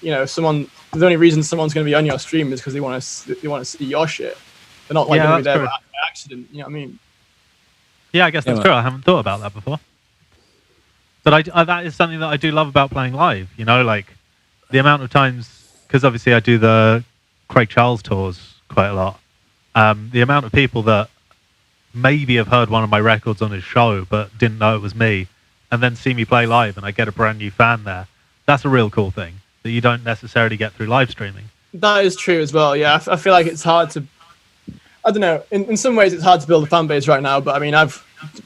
you know the only reason someone's going to be on your stream is because they want to see your shit. They're not like going to be there by accident. You know what I mean? Yeah, I guess that's true. I haven't thought about that before. But I that is something that I do love about playing live. You know, like the amount of times, because obviously I do the Craig Charles tours quite a lot. The amount of people that maybe have heard one of my records on his show but didn't know it was me, and then see me play live and I get a brand new fan there. That's a real cool thing that you don't necessarily get through live streaming. That is true as well, yeah. I feel like it's hard to, I don't know, in some ways it's hard to build a fan base right now, but I mean,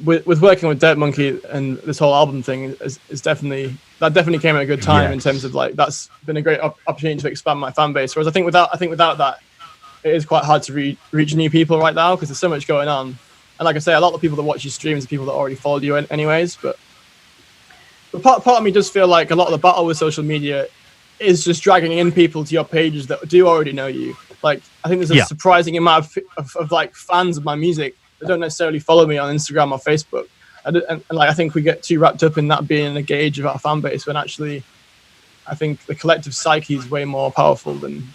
with working with Dirt Monkey and this whole album thing is definitely came at a good time in terms of like, that's been a great opportunity to expand my fan base. Whereas I think without that, it is quite hard to reach new people right now because there's so much going on. And like I say, a lot of people that watch your streams are people that already followed you anyways, but part of me does feel like a lot of the battle with social media is just dragging in people to your pages that do already know you. Like, I think there's a surprising amount of like fans of my music that don't necessarily follow me on Instagram or Facebook. And like, I think we get too wrapped up in that being a gauge of our fan base, when actually I think the collective psyche is way more powerful than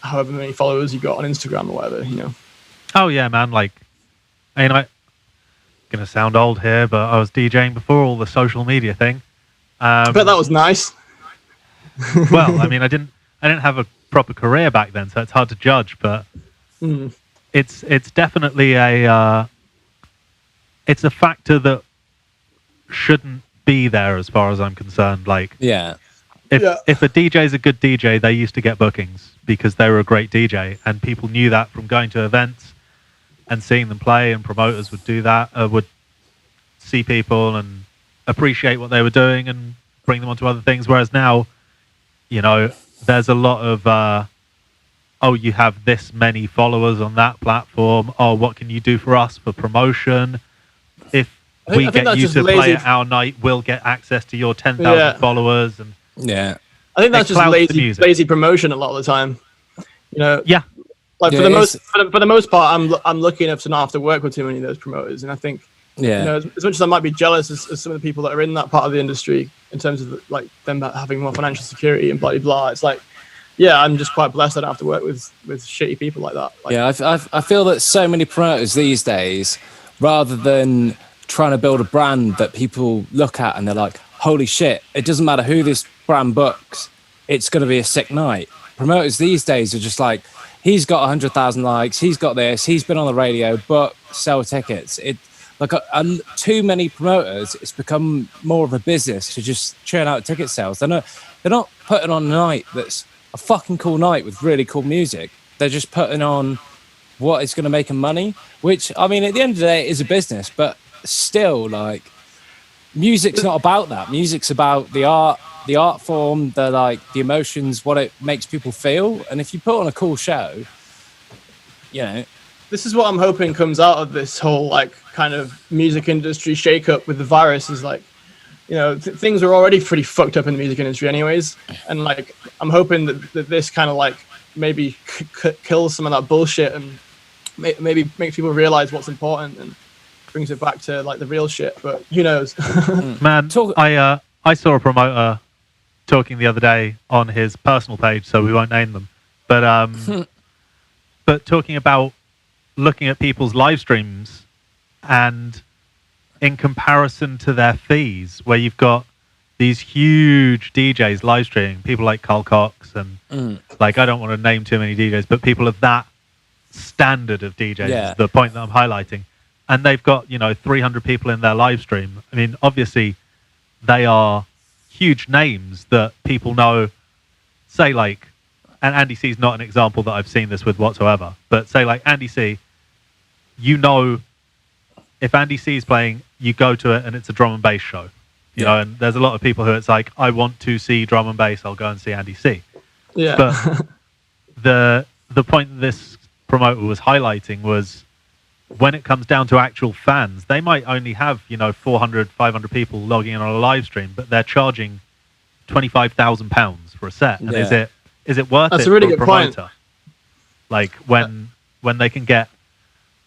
however many followers you got on Instagram or whatever, you know? Oh yeah, man. Like, I mean, I'm gonna sound old here, but I was DJing before all the social media thing. I bet that was nice. Well, I mean, I didn't have a proper career back then, so it's hard to judge. But it's definitely it's a factor that shouldn't be there as far as I'm concerned. Like, if a DJ is a good DJ, they used to get bookings because they were a great DJ, and people knew that from going to events and seeing them play, and promoters would do that, would see people and appreciate what they were doing and bring them onto other things. Whereas now, you know, there's a lot of, oh, you have this many followers on that platform. Oh, what can you do for us for promotion? If we get you to play at our night, we'll get access to your 10,000 followers. And yeah, I think that's just lazy promotion a lot of the time. You know, like for the most part, I'm lucky enough to not have to work with too many of those promoters, and I think, you know, as much as I might be jealous as some of the people that are in that part of the industry in terms of like them having more financial security and blah blah, it's like, yeah, I'm just quite blessed I don't have to work with shitty people like that. Like, yeah, I feel that so many promoters these days, rather than trying to build a brand that people look at and they're like, holy shit, it doesn't matter who this brand books, it's going to be a sick night. Promoters these days are just like, he's got 100,000 likes, he's got this, he's been on the radio, but sell tickets. It like too many promoters, it's become more of a business to just churn out ticket sales. They're not putting on a night that's a fucking cool night with really cool music. They're just putting on what is going to make them money, which, I mean, at the end of the day, it is a business, but still, like, music's not about that. Music's about the art form, the emotions, what it makes people feel. And if you put on a cool show, you know, this is what I'm hoping comes out of this whole like kind of music industry shakeup with the virus. Is like, you know, things are already pretty fucked up in the music industry anyways, and like I'm hoping that this kind of like maybe kills some of that bullshit and maybe makes people realize what's important and brings it back to like the real shit. But who knows? Man, I saw a promoter talking the other day on his personal page, so we won't name them, but talking about looking at people's live streams and in comparison to their fees, where you've got these huge DJs live streaming, people like Carl Cox and like, I don't want to name too many DJs, but people of that standard of DJs is the point that I'm highlighting. And they've got, you know, 300 people in their live stream. I mean, obviously they are huge names that people know, say like, and Andy C is not an example that I've seen this with whatsoever, but say like Andy C, you know, if Andy C is playing, you go to it and it's a drum and bass show, you know, and there's a lot of people who it's like, I want to see drum and bass, I'll go and see Andy C. Yeah. But the point that this promoter was highlighting was when it comes down to actual fans, they might only have, you know, 400, 500 people logging in on a live stream, but they're charging £25,000 for a set. And is it worth That's it a really for a good promoter? point. Like when they can get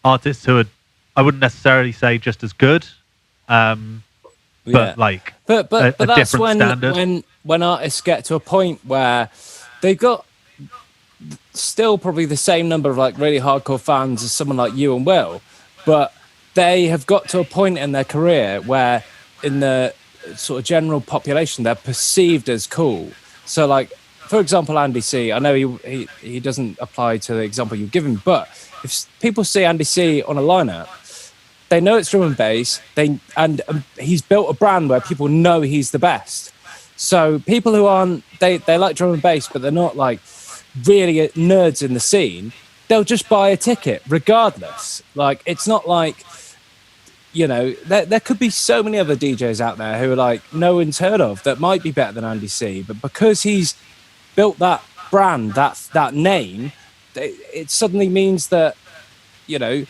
artists who are, I wouldn't necessarily say just as good, but like but a that's different when standard. when artists get to a point where they've got still probably the same number of like really hardcore fans as someone like you and Will, but they have got to a point in their career where in the sort of general population they're perceived as cool. So like, for example, Andy C, I know he doesn't apply to the example you've given, but if people see Andy C on a lineup, they know it's drum and bass. And he's built a brand where people know he's the best. So people who aren't, they like drum and bass, but they're not like really nerds in the scene, they'll just buy a ticket regardless. Like, it's not like, you know, there could be so many other DJs out there who are like no one's heard of that might be better than Andy C, but because he's built that brand, that name, it suddenly means that, you know,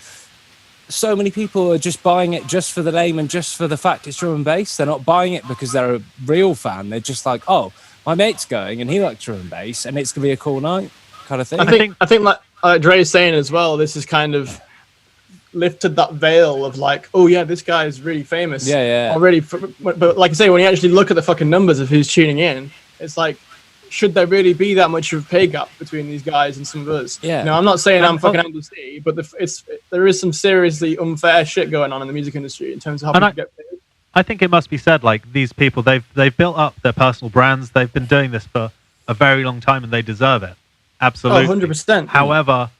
so many people are just buying it just for the name and just for the fact it's drum and bass. They're not buying it because they're a real fan. They're just like, oh, my mate's going and he likes drum and bass and it's gonna be a cool night, kind of thing. I think like Dre's saying as well, this is kind of lifted that veil of like, oh yeah, this guy is really famous already. But like I say, when you actually look at the fucking numbers of who's tuning in, it's like, should there really be that much of a pay gap between these guys and some of us? Yeah. No, I'm not saying I'm fucking Andy C, but there is some seriously unfair shit going on in the music industry in terms of how people get paid. I think it must be said, like, these people, they've built up their personal brands. They've been doing this for a very long time, and they deserve it. Absolutely. 100%. However,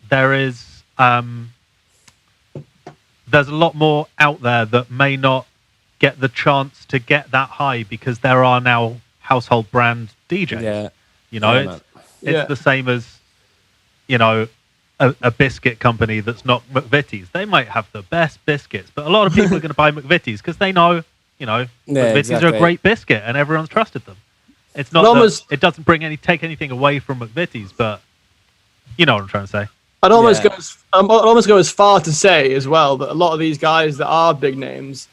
there is there's a lot more out there that may not get the chance to get that high because there are now household brand DJs. Yeah. You know, it's the same as, you know, a biscuit company that's not McVitie's. They might have the best biscuits, but a lot of people are going to buy McVitie's because they know, McVitie's are a great biscuit and everyone's trusted them. It's not it doesn't take anything away from McVitie's, but you know what I'm trying to say. I'd almost go as far to say as well that a lot of these guys that are big names,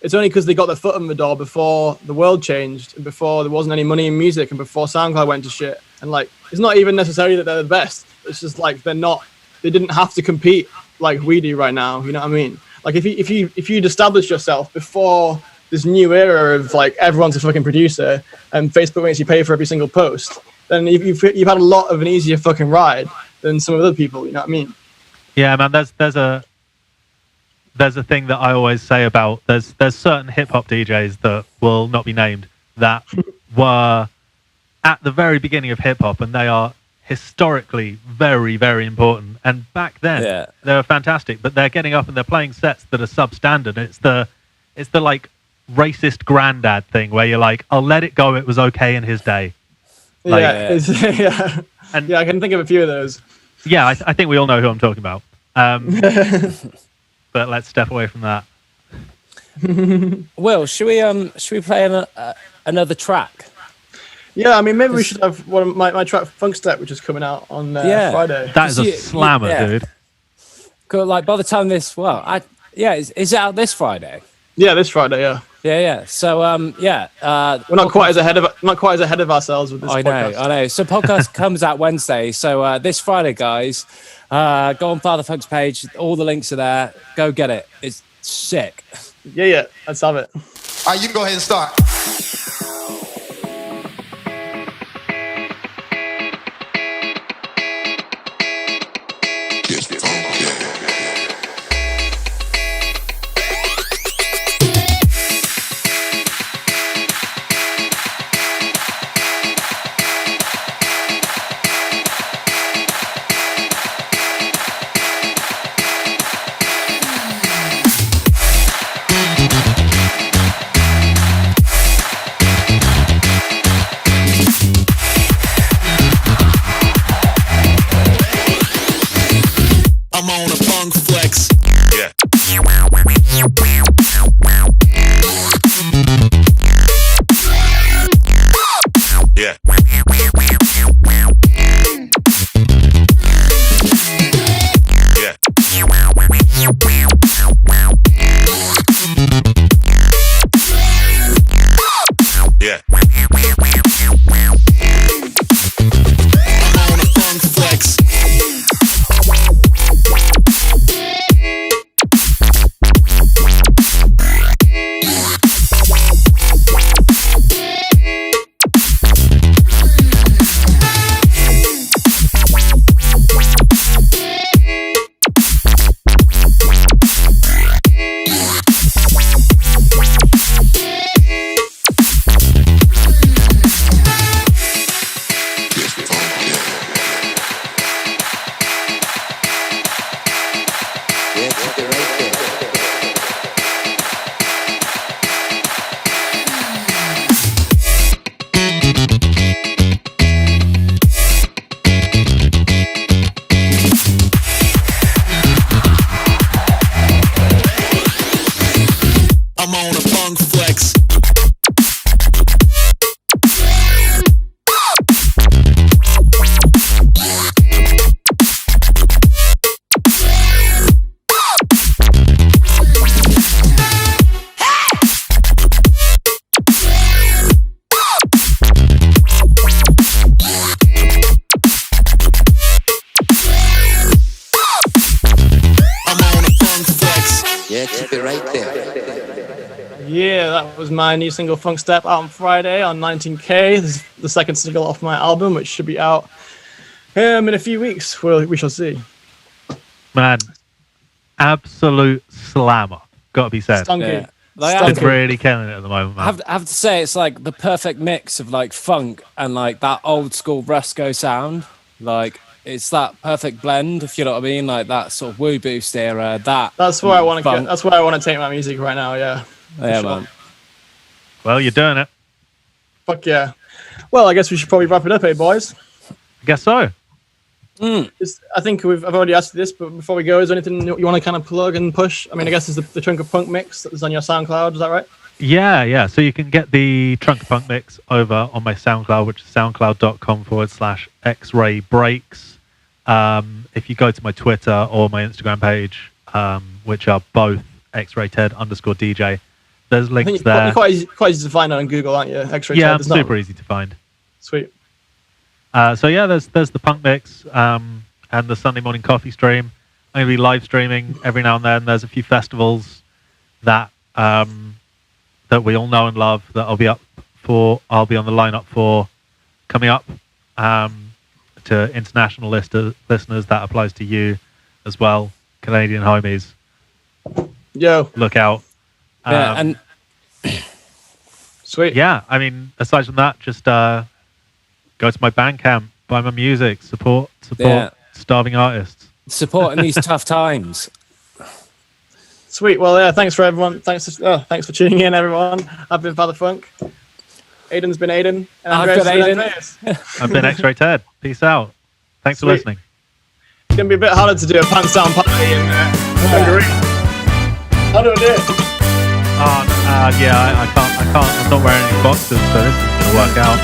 it's only because they got their foot in the door before the world changed and before there wasn't any money in music and before SoundCloud went to shit. And like, it's not even necessarily that they're the best. It's just like they didn't have to compete like we do right now. You know what I mean? Like if you'd established yourself before this new era of like everyone's a fucking producer and Facebook makes you pay for every single post, then you've had a lot of an easier fucking ride than some of the other people. You know what I mean? Yeah, man. There's a thing that I always say about there's certain hip hop DJs that will not be named that were at the very beginning of hip hop, and they are historically very, very important. And back then, they were fantastic. But they're getting up and they're playing sets that are substandard. It's the like racist granddad thing where you're like, I'll let it go. It was okay in his day. Like, yeah. And I can think of a few of those. Yeah, I think we all know who I'm talking about. But let's step away from that. Will, should we play another track? Yeah, I mean, maybe we should have one of my track Funkstep, which is coming out on Friday. That is a slammer, dude. Cool, like by the time this, is it out this Friday? Yeah, this Friday, yeah. Yeah. So, we're not quite as ahead of ourselves with this podcast. I know. So, podcast comes out Wednesday. So, this Friday, guys, go on Father Funk's page. All the links are there. Go get it. It's sick. Yeah. Let's have it. All right, you can go ahead and start. I'm on a funk flex. Yeah. Yeah. Yeah. I'm on a funk flex. I'm on a funk flex. Yeah, keep it right there. Yeah, that was my new single Funkstep out on Friday on 19K. This is the second single off my album, which should be out in a few weeks. We shall see. Man, absolute slammer. Gotta be said. Stunky. It's really killing it at the moment, man. I have to say, it's like the perfect mix of like funk and like that old school Brasco sound. Like, it's that perfect blend, if you know what I mean, like that sort of woo boost era. That's where I want to. That's where I want to take my music right now. Yeah. Yeah, sure. Man. Well, you're doing it. Fuck yeah. Well, I guess we should probably wrap it up, boys? I guess so. I think I've already asked you this, but before we go, is there anything you want to kind of plug and push? I mean, I guess it's the Trunk of Punk mix that's on your SoundCloud. Is that right? Yeah. So you can get the Trunk of Punk mix over on my SoundCloud, which is soundcloud.com/X-Ray Breaks. If you go to my Twitter or my Instagram page, which are both X-Ray Ted_DJ, there's links there. You're quite easy to find on Google, aren't you? X-Ray yeah, Ted, super easy to find. Sweet. So yeah, there's the punk mix and the Sunday morning coffee stream. I'm gonna be live streaming every now and then. There's a few festivals that that we all know and love that I'll be on the lineup for coming up. To international listeners, that applies to you as well, Canadian homies. Yo, look out! And sweet. Yeah, I mean, aside from that, just go to my Bandcamp, buy my music, support starving artists. Support in these tough times. Sweet. Well, yeah. Thanks for everyone. Thanks for tuning in, everyone. I've been Father Funk. Aiden's been Aiden. And I've been Aiden. I've been X-Ray Ted. Peace out. Thanks for listening. It's gonna be a bit harder to do a pants down party in Hungary. How do I do it? Yeah, I can't. I'm not wearing any boxes, so this is gonna work out.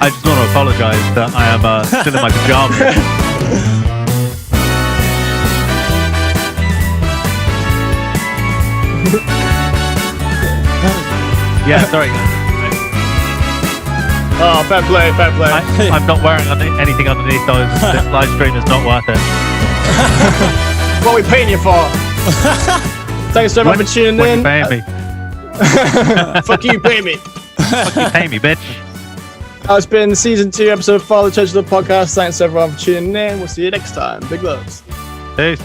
I just want to apologise that I am still in my pajamas. Yeah, sorry. Oh, fair play. I'm not wearing anything underneath those. This live stream is not worth it. What are we paying you for? Thanks so much for tuning in. You paying me? Fuck you, pay me. Fuck you, pay me, bitch. It's been season 2, episode 4 of the Church of the Podcast. Thanks everyone for tuning in. We'll see you next time. Big loves. Peace.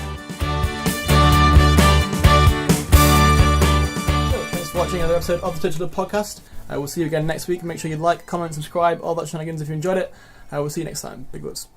Thanks for watching another episode of the Church of the Podcast. We'll see you again next week. Make sure you like, comment, subscribe, all that shenanigans if you enjoyed it. We'll see you next time. Big loves.